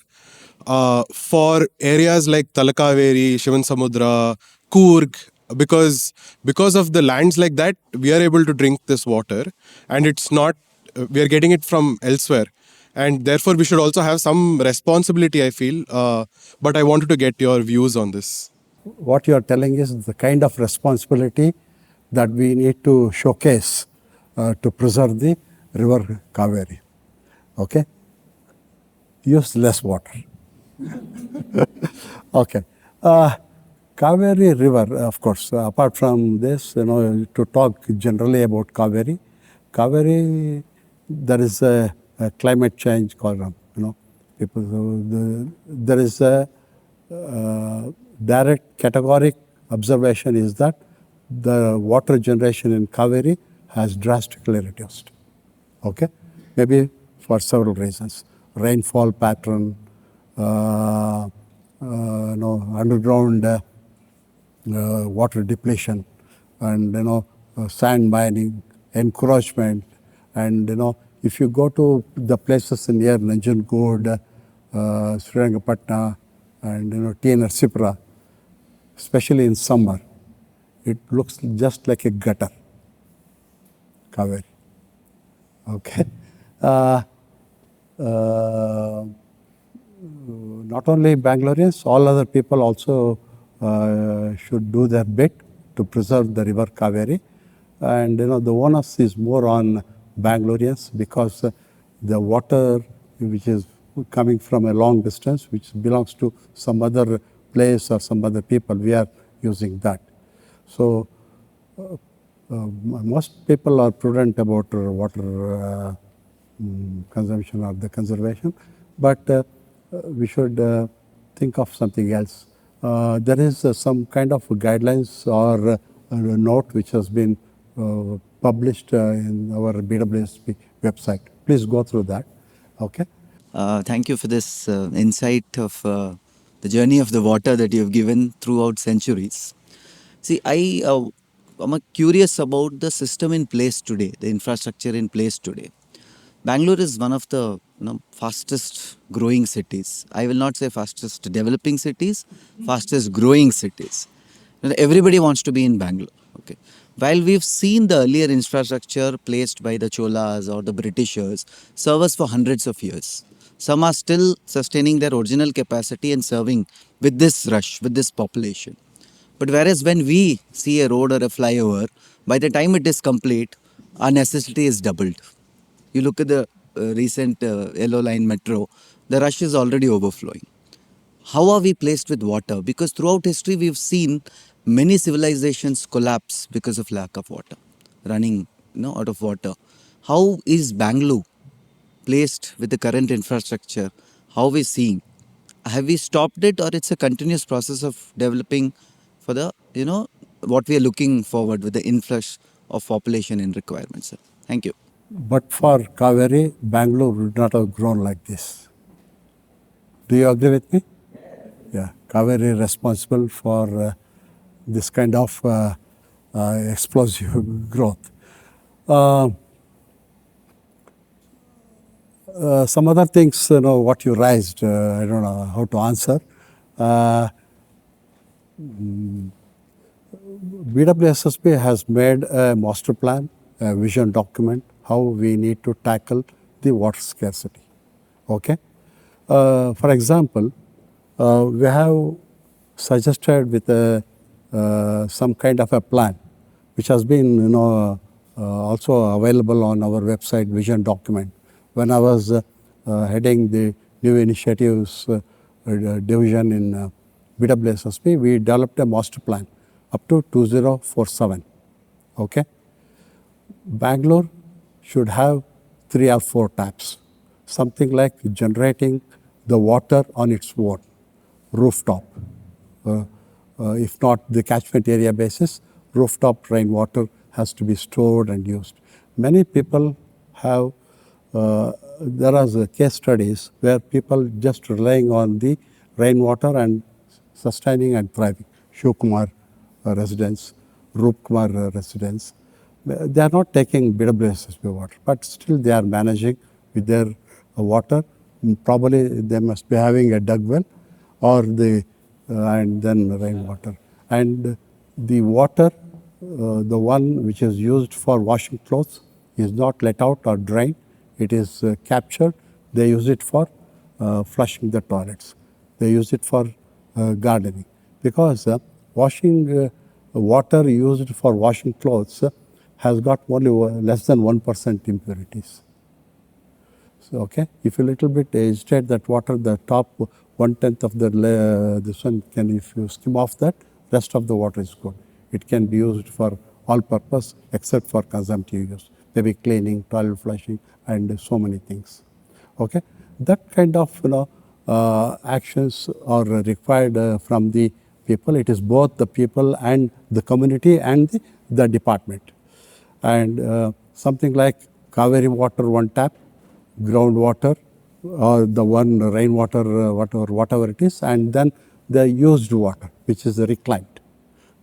for areas like Talakaveri, Shivansamudra, Coorg, because of the lands like that, we are able to drink this water, and it's not, we are getting it from elsewhere. And therefore, we should also have some responsibility, I feel. But I wanted to get your views on this. What you are telling is the kind of responsibility that we need to showcase to preserve the river Cauvery. Okay? Use less water. Okay. Cauvery River, of course, apart from this, to talk generally about Cauvery, there is a climate change column, there is a direct categoric observation is that the water generation in Cauvery has drastically reduced. Okay, maybe for several reasons: rainfall pattern, underground water depletion, and sand mining, encroachment, and if you go to the places near Nanjangud, Srirangapatna, and T. Narsipura, especially in summer, it looks just like a gutter, Cauvery. Okay. Not only Bangaloreans, all other people also should do their bit to preserve the river Cauvery. And the onus is more on Bangaloreans, because the water which is coming from a long distance, which belongs to some other place or some other people. We are using that. So most people are prudent about water consumption or the conservation, but we should think of something else. There is some kind of guidelines or a note which has been published in our BWSSB website. Please go through that. Okay. Thank you for this insight of the journey of the water that you have given throughout centuries. See, I'm curious about the system in place today, the infrastructure in place today. Bangalore is one of the fastest growing cities. I will not say fastest developing cities, fastest growing cities. Everybody wants to be in Bangalore. Okay. While we've seen the earlier infrastructure placed by the Cholas or the Britishers serve us for hundreds of years, some are still sustaining their original capacity and serving with this rush, with this population. But whereas when we see a road or a flyover, by the time it is complete, our necessity is doubled. You look at the recent Yellow Line metro, the rush is already overflowing. How are we placed with water? Because throughout history, we've seen many civilizations collapse because of lack of water, running out of water. How is Bangalore placed with the current infrastructure? How are we seeing? Have we stopped it, or it's a continuous process of developing for the what we are looking forward with the influx of population and requirements? Sir. Thank you. But for Cauvery, Bangalore would not have grown like this. Do you agree with me? Yeah, Cauvery is responsible for this kind of explosive growth. Some other things, what you raised, I don't know how to answer. BWSSB has made a master plan, a vision document, how we need to tackle the water scarcity. Okay. For example, we have suggested with some kind of a plan, which has been also available on our website, vision document. When I was heading the new initiatives division in BWSSB, we developed a master plan up to 2047. Okay. Bangalore should have 3 or 4 taps, something like generating the water on its own, rooftop. If not the catchment area basis, rooftop rainwater has to be stored and used. Many people have, there are case studies where people just relying on the rainwater and sustaining and thriving. Shivkumar residents, Roop Kumar residents, they are not taking BWSSB water, but still they are managing with their water. Probably they must be having a dug well or and then rainwater. And the water, the one which is used for washing clothes, is not let out or drained. It is captured. They use it for flushing the toilets. They use it for gardening. Because washing water used for washing clothes has got only less than 1% impurities. So, okay, if you little bit agitate that water, the top 1/10 of this one can, if you skim off that, rest of the water is good. It can be used for all purpose except for consumptive use, maybe cleaning, toilet flushing, and so many things. Okay, that kind of actions are required from the people. It is both the people and the community and the department. And something like Cauvery water one tap, groundwater, or the one rainwater, whatever it is, and then the used water, which is reclaimed.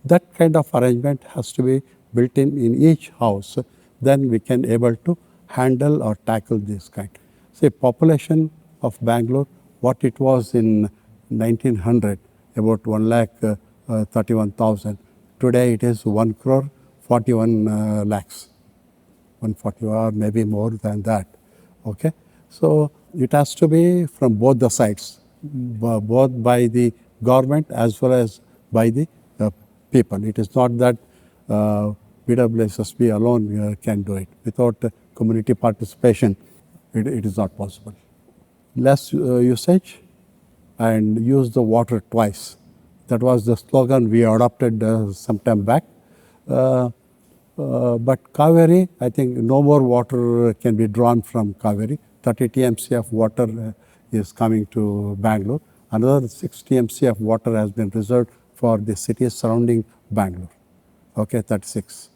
That kind of arrangement has to be built in each house. Then we can able to handle or tackle this kind. Say population of Bangalore, what it was in 1900, about 1,31,000. Today it is 1 crore 41 lakhs, 140 or maybe more than that. Okay, so it has to be from both the sides, both by the government as well as by the people. It is not that BWSSB alone can do it. Without community participation, it is not possible. less usage and use the water twice. That was the slogan we adopted some time back. But Cauvery, I think no more water can be drawn from Cauvery. 30 TMC of water is coming to Bangalore. Another 6 TMC of water has been reserved for the cities surrounding Bangalore. Okay, 36.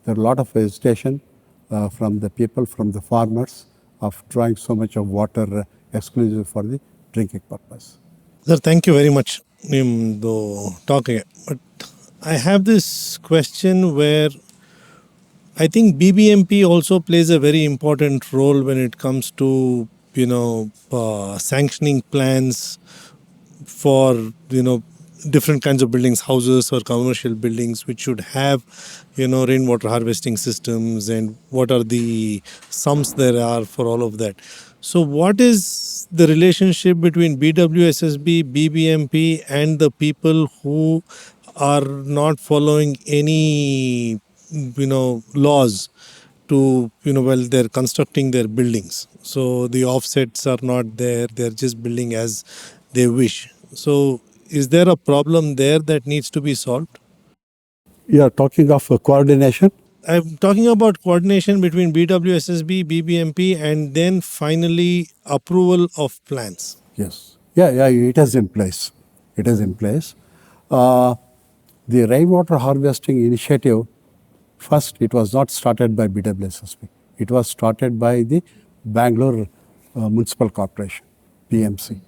There are a lot of hesitation from the people, from the farmers, of drawing so much of water exclusive for the drinking purpose. Sir, thank you very much for talking. But I have this question where I think BBMP also plays a very important role when it comes to sanctioning plans for different kinds of buildings, houses or commercial buildings, which should have rainwater harvesting systems, and what are the sums there are for all of that. So what is the relationship between BWSSB, BBMP and the people who are not following any laws to while they're constructing their buildings? So the offsets are not there, they're just building as they wish. So is there a problem there that needs to be solved? You are talking of coordination? I'm talking about coordination between BWSSB, BBMP, and then finally approval of plans. Yes. Yeah, it is in place. It is in place. The rainwater harvesting initiative, first it was not started by BWSSB. It was started by the Bangalore Municipal Corporation, PMC.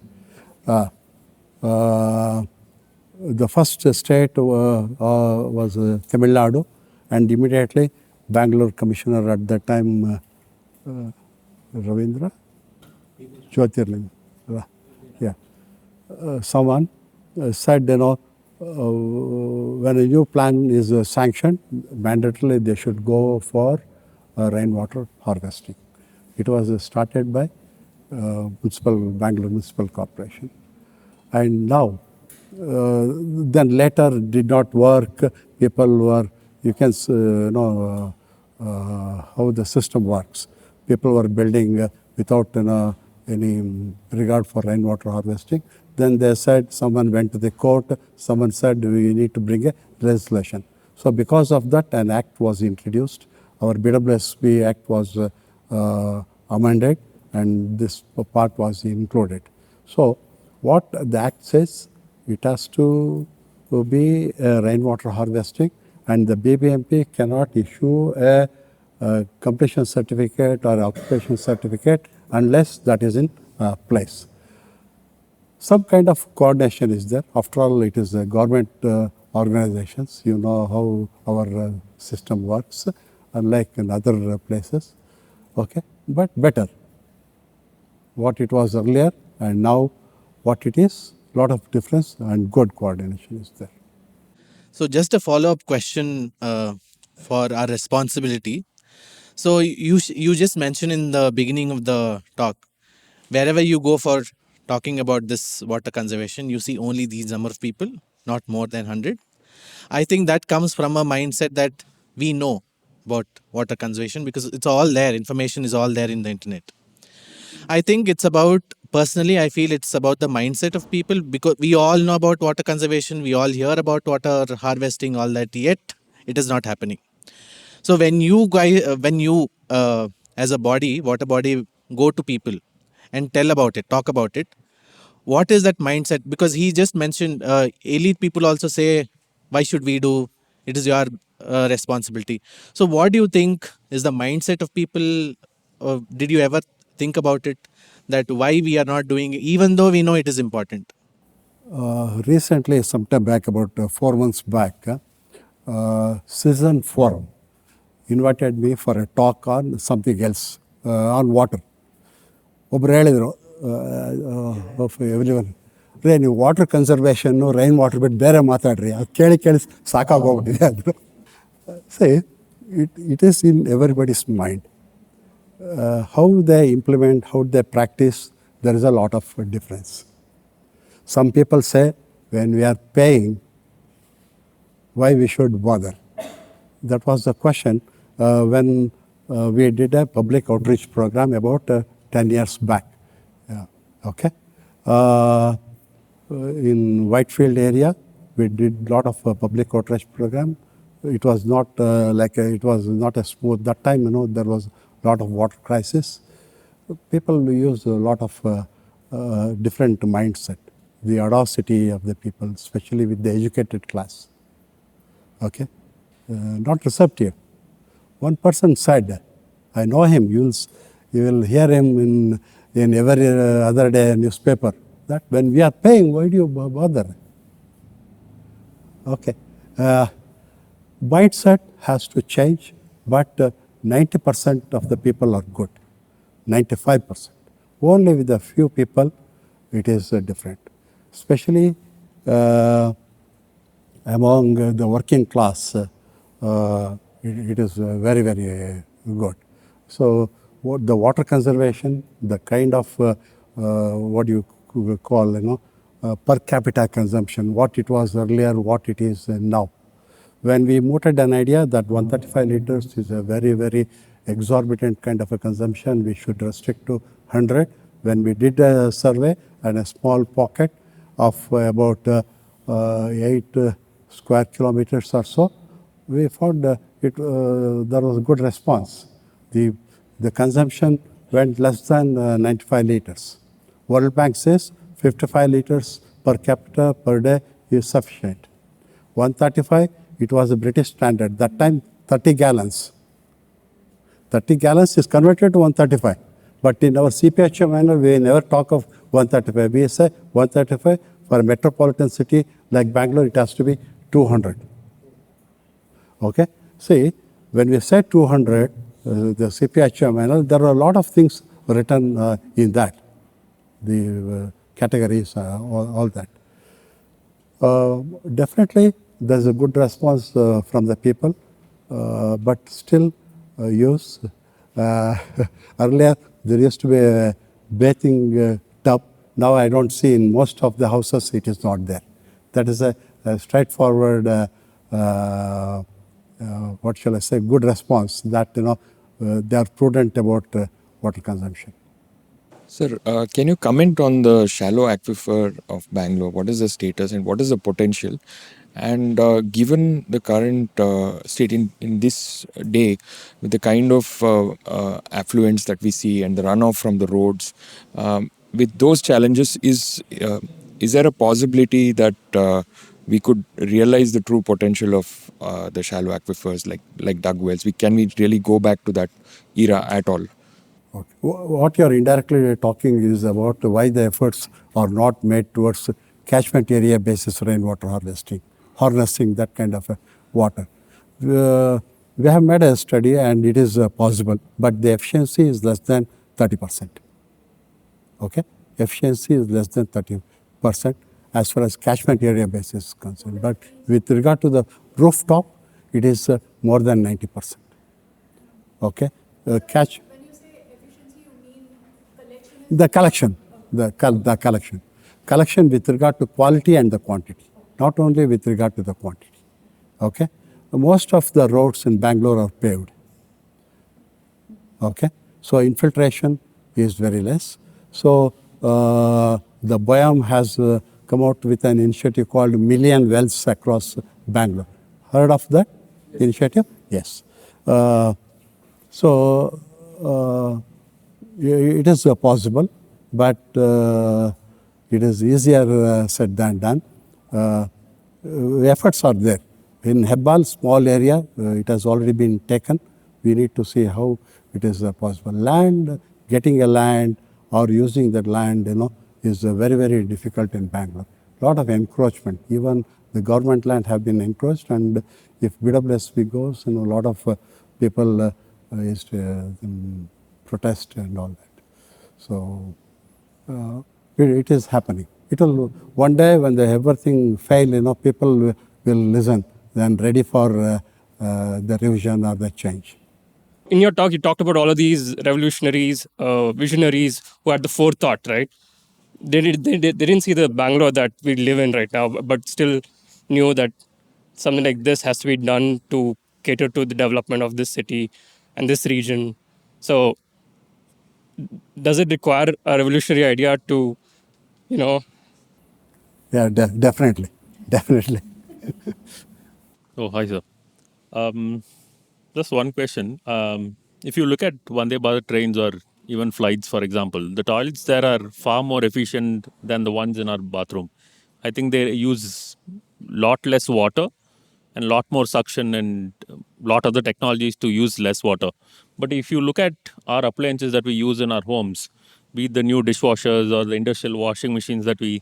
The first state was Tamil Nadu, and immediately Bangalore Commissioner at that time, Ravindra, Jyotirling, yeah, someone said, when a new plan is sanctioned, mandatorily they should go for rainwater harvesting. It was started by Bangalore Municipal Corporation. And now, then later did not work. People were, you can know how the system works. People were building without any regard for rainwater harvesting. Then they said, someone went to the court, someone said we need to bring a legislation. So because of that, an act was introduced. Our BWSB Act was amended, and this part was included. So what the Act says, it has to be rainwater harvesting, and the BBMP cannot issue a completion certificate or occupation certificate unless that is in place. Some kind of coordination is there. After all, it is government organizations. You know how our system works, unlike in other places. Okay, but better. What it was earlier and now what it is, lot of difference, and good coordination is there. So just a follow-up question for our responsibility. So you just mentioned in the beginning of the talk, wherever you go for talking about this water conservation, you see only these number of people, not more than 100. I think that comes from a mindset that we know about water conservation because it's all there. Information is all there in the internet. I think it's about, personally, I feel it's about the mindset of people, because we all know about water conservation, we all hear about water harvesting, all that, yet it is not happening. So when you guys, as a body, water body, go to people and tell about it, talk about it, what is that mindset? Because he just mentioned elite people also say, why should we do? It is your responsibility. So what do you think is the mindset of people? Did you ever think about it, that why we are not doing it, even though we know it is important? Recently, some time back, about 4 months back, Citizen Forum invited me for a talk on something else, on water. ಒಬ್ಬರು ಹೇಳಿದರು every one ರೀ, ನೀವು water ಕನ್ಸರ್ವೇಷನ್ನು, rain water ಬಿಟ್ಟು ಬೇರೆ ಮಾತಾಡ್ರಿ, ಅದು ಕೇಳಿ ಸಾಕಾಗೋಗ್ಬಿಟ್ಟಿದೆ ಅಂದರು. Say it is in everybody's mind. How they implement, how they practice, there is a lot of difference. Some people say, when we are paying, why we should bother? That was the question when we did a public outreach program about 10 years back. Yeah. Okay. In Whitefield area, we did lot of public outreach program. It was not it was not a smooth that time. There was a lot of water crisis. People use a lot of different mindset, the audacity of the people, especially with the educated class. Okay, not receptive. One person said, I know him. You will hear him in every other day newspaper. That when we are paying, why do you bother? Okay, mindset has to change, but 90% of the people are good. 95%. Only with a few people, it is different. Especially among the working class, it is very, very good. So what the water conservation, the kind of what you call, per capita consumption, what it was earlier, what it is now. When we mooted an idea that 135 liters is a very, very exorbitant kind of a consumption, we should restrict to 100. When we did a survey and a small pocket of about 8 square kilometers or so, we found there was a good response. The consumption went less than 95 liters. World Bank says 55 liters per capita per day is sufficient. 135, it was a British standard. That time, 30 gallons. 30 gallons is converted to 135. But in our CPHM manner, we never talk of 135. We say 135 for a metropolitan city like Bangalore, it has to be 200. Okay? See, when we say 200, the CPHM manual, there are a lot of things written in that, the categories, all that. Definitely, there's a good response from the people, but still use. Earlier, there used to be a bathing tub. Now I don't see in most of the houses, it is not there. That is a straightforward, what shall I say, good response that, they are prudent about water consumption. Sir, can you comment on the shallow aquifer of Bangalore? What is the status and what is the potential? And given the current state in this day, with the kind of affluents that we see and the runoff from the roads, with those challenges, is there a possibility that we could realize the true potential of the shallow aquifers like dug wells? Can we really go back to that era at all? Okay. What you are indirectly talking is about why the efforts are not made towards catchment area basis rainwater harnessing that kind of water. We have made a study and it is possible, but the efficiency is less than 30%. Okay? Efficiency is less than 30% as far as catchment area basis is concerned. But with regard to the rooftop, it is more than 90%. Okay? Catch. The collection, the collection. Collection with regard to quality and the quantity, not only with regard to the quantity. Okay? Most of the roads in Bangalore are paved. Okay? So infiltration is very less. So the BWM has come out with an initiative called Million Wells Across Bangalore. Heard of that initiative? Yes. It is possible, but it is easier said than done. Efforts are there. In Hebbal, small area, it has already been taken. We need to see how it is possible. Land, getting a land or using that land, is very, very difficult in Bangalore. Lot of encroachment. Even the government land have been encroached, and if BWSSB goes, a lot of people is protest and all that. So it is happening. It will one day when everything fail, people will listen and ready for the revision or the change. In your talk, you talked about all of these revolutionaries, visionaries who had the forethought, right? They didn't see the Bangalore that we live in right now, but still knew that something like this has to be done to cater to the development of this city and this region. So does it require a revolutionary idea to, you know, Yeah, definitely, definitely. Oh, hi, sir. Just one question. If you look at Vande Bharat trains or even flights, for example, the toilets there are far more efficient than the ones in our bathroom. I think they use lot less water and lot more suction and lot other technologies to use less water. But if you look at our appliances that we use in our homes, be it the new dishwashers or the industrial washing machines that we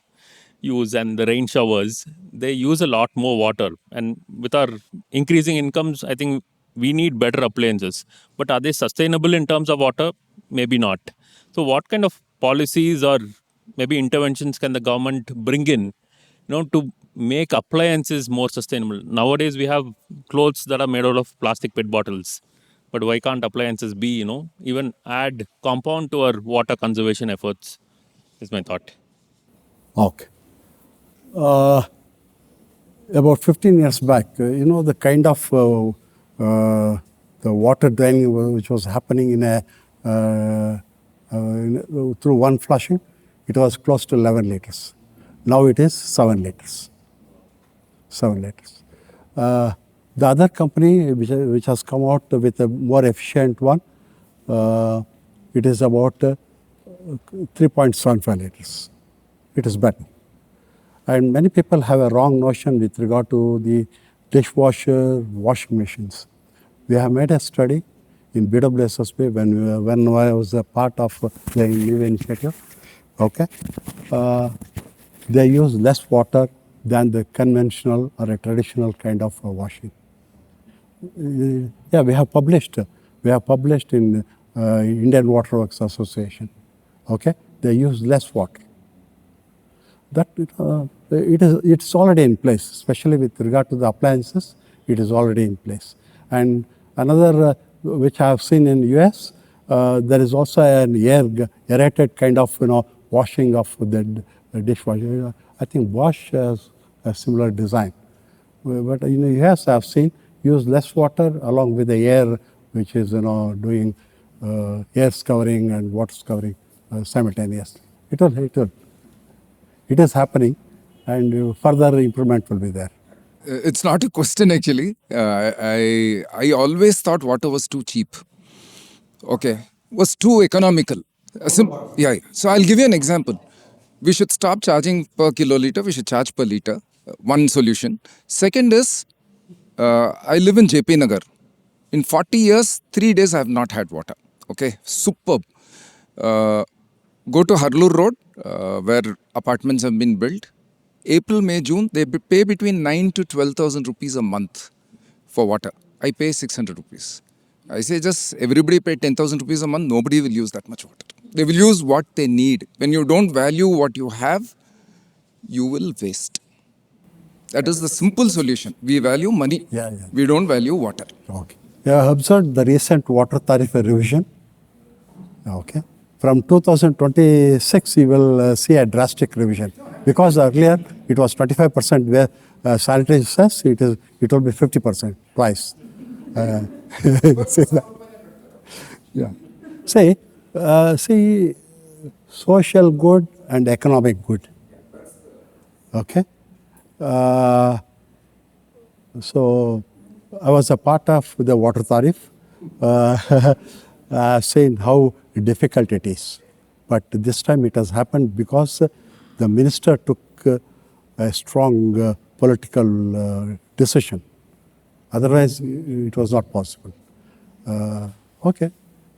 use and the rain showers, they use a lot more water. And with our increasing incomes, I think we need better appliances. But are they sustainable in terms of water? Maybe not. So, what kind of policies or maybe interventions can the government bring in, to make appliances more sustainable? Nowadays, we have clothes that are made out of plastic PET bottles. But why can't appliances be, even add compound to our water conservation efforts? Is my thought. Okay. About 15 years back, the kind of the water draining which was happening through one flushing, it was close to 11 liters. Now it is 7 liters. 7 liters. The other company which has come out with a more efficient one, it is about 3.75 liters. It is better. And many people have a wrong notion with regard to the dishwasher, washing machines. We have made a study in BWSSB when I was a part of the new initiative. Okay, they use less water than the conventional or a traditional kind of washing. Yeah, we have published. We have published in Indian Waterworks Association. Okay, they use less water. That it's already in place, especially with regard to the appliances. It is already in place. And another which I have seen in US, there is also an aerated kind of washing of the dishwasher. I think Bosch has a similar design. But in the US, I have seen use less water along with the air, which is doing air scouring and water scouring simultaneously. It is happening, and further improvement will be there. It's not a question actually. I always thought water was too cheap. Okay, was too economical. Yeah. So I'll give you an example. We should stop charging per kiloliter. We should charge per liter. One solution. Second is, I live in JP Nagar. In 40 years, 3 days I have not had water. Okay, superb. Go to Harloor Road, where apartments have been built. April, May, June, they pay between 9 to 12,000 rupees a month for water. I pay 600 rupees. I say just everybody pay 10,000 rupees a month, nobody will use that much water. They will use what they need. When you don't value what you have, you will waste. That is the simple solution. We value money. Yeah. We don't value water. Okay. You have observed the recent water tariff revision. Okay. From 2026, you will see a drastic revision. Because earlier it was 25% where sanitary cess, it will be 50%, twice. Yeah. See, social good and economic good. Okay. So I was a part of the water tariff, saying how difficult it is. But this time it has happened because the minister took a strong political decision. Otherwise, it was not possible. Okay.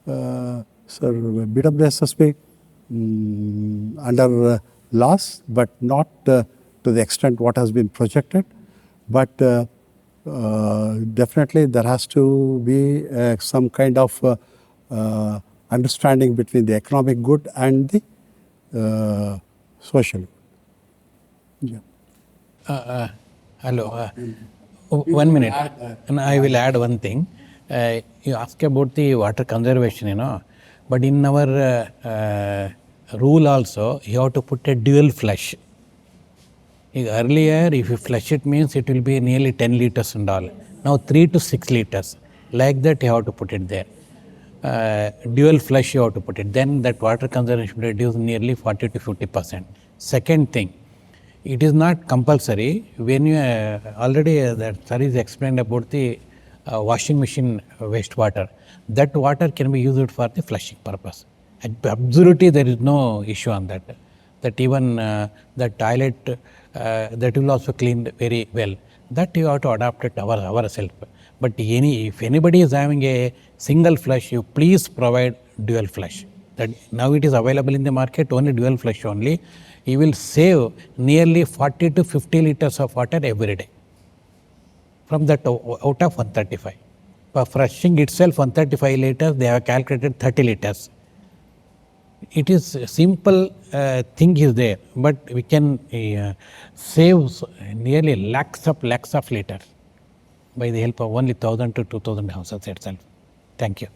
Sir, BWSSB under loss, but not to the extent what has been projected. But definitely there has to be some kind of understanding between the economic good and the social. Yeah. Hello. 1 minute. And I will add one thing. You ask about the water conservation, but in our rule also, you have to put a dual flush. Earlier, if you flush it means it will be nearly 10 liters and all. Now 3 to 6 liters. Like that, you have to put it there. dual flush you have to put it. Then that water consumption reduce nearly 40 to 50%. Second thing, it is not compulsory. When you already that sir is explained about the washing machine wastewater, that water can be used for the flushing purpose. Absolutely, there is no issue on that. That even the toilet that will also clean very well. That you have to adapt it ourselves. But if anybody is having a single flush, you please provide dual flush. That now it is available in the market, only dual flush only. You will save nearly 40 to 50 liters of water every day from that out of 135. For flushing itself 135 liters, they have calculated 30 liters. It is a simple thing is there, but we can save nearly lakhs of liters by the help of only 1,000 to 2,000 houses itself. Thank you.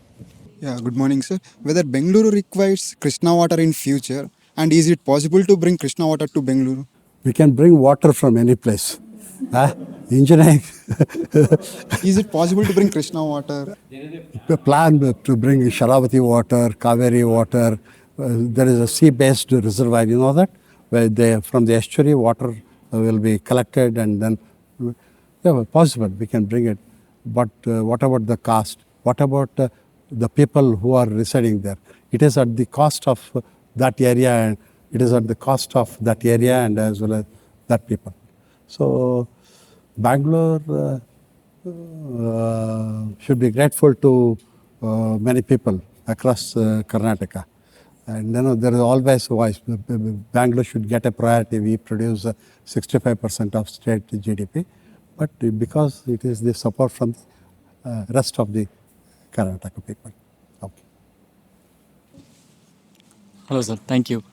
Yeah, good morning, sir. Whether Bengaluru requires Krishna water in future, and is it possible to bring Krishna water to Bengaluru? We can bring water from any place. Engineering. Is it possible to bring Krishna water? The plan to bring Sharavati water, Cauvery water. There is a sea-based reservoir, you know that? Where from the estuary, water will be collected and then, yeah, possible, we can bring it. But what about the cost? What about the people who are residing there? It is at the cost of that area, and it is at the cost of that area and as well as that people. So Bangalore should be grateful to many people across Karnataka. And there is always voice. Bangalore should get a priority. We produce 65% of state GDP, but because it is the support from the rest of the Karnataka people. Okay. Hello, sir. Thank you.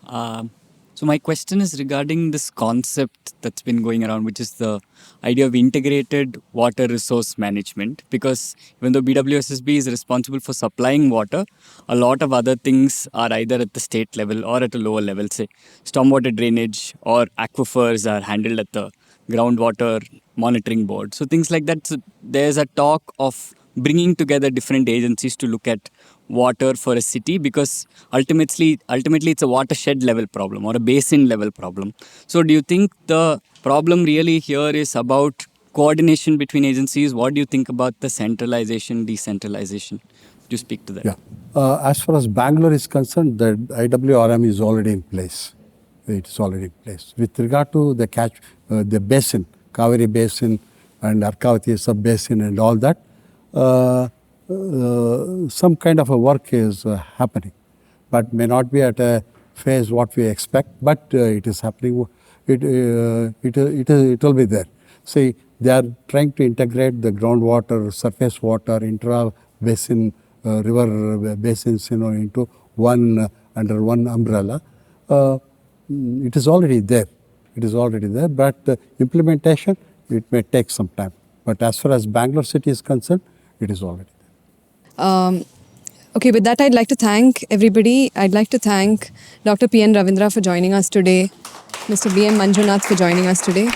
So my question is regarding this concept that's been going around, which is the idea of integrated water resource management. Because even though BWSSB is responsible for supplying water, a lot of other things are either at the state level or at a lower level. Say, stormwater drainage or aquifers are handled at the groundwater monitoring board. So things like that. So there's a talk of bringing together different agencies to look at water for a city, because ultimately it's a watershed level problem or a basin level problem. So do you think the problem really here is about coordination between agencies? What do you think about the centralization, decentralization? Do you speak to that? Yeah. As far as Bangalore is concerned, the IWRM is already in place. It is already in place. With regard to the basin, Cauvery basin and Arkavati sub-basin and all that, some kind of a work is happening, but may not be at a phase what we expect, but it is happening. It will be there. See, they are trying to integrate the groundwater, surface water, intra-basin, river basins, into one under one umbrella. It is already there. It is already there, but implementation, it may take some time. But as far as Bangalore city is concerned, it is already there. Okay, with that, I'd like to thank everybody. I'd like to thank Dr. P.N. Ravindra for joining us today, Mr. B.M. Manjunath for joining us today.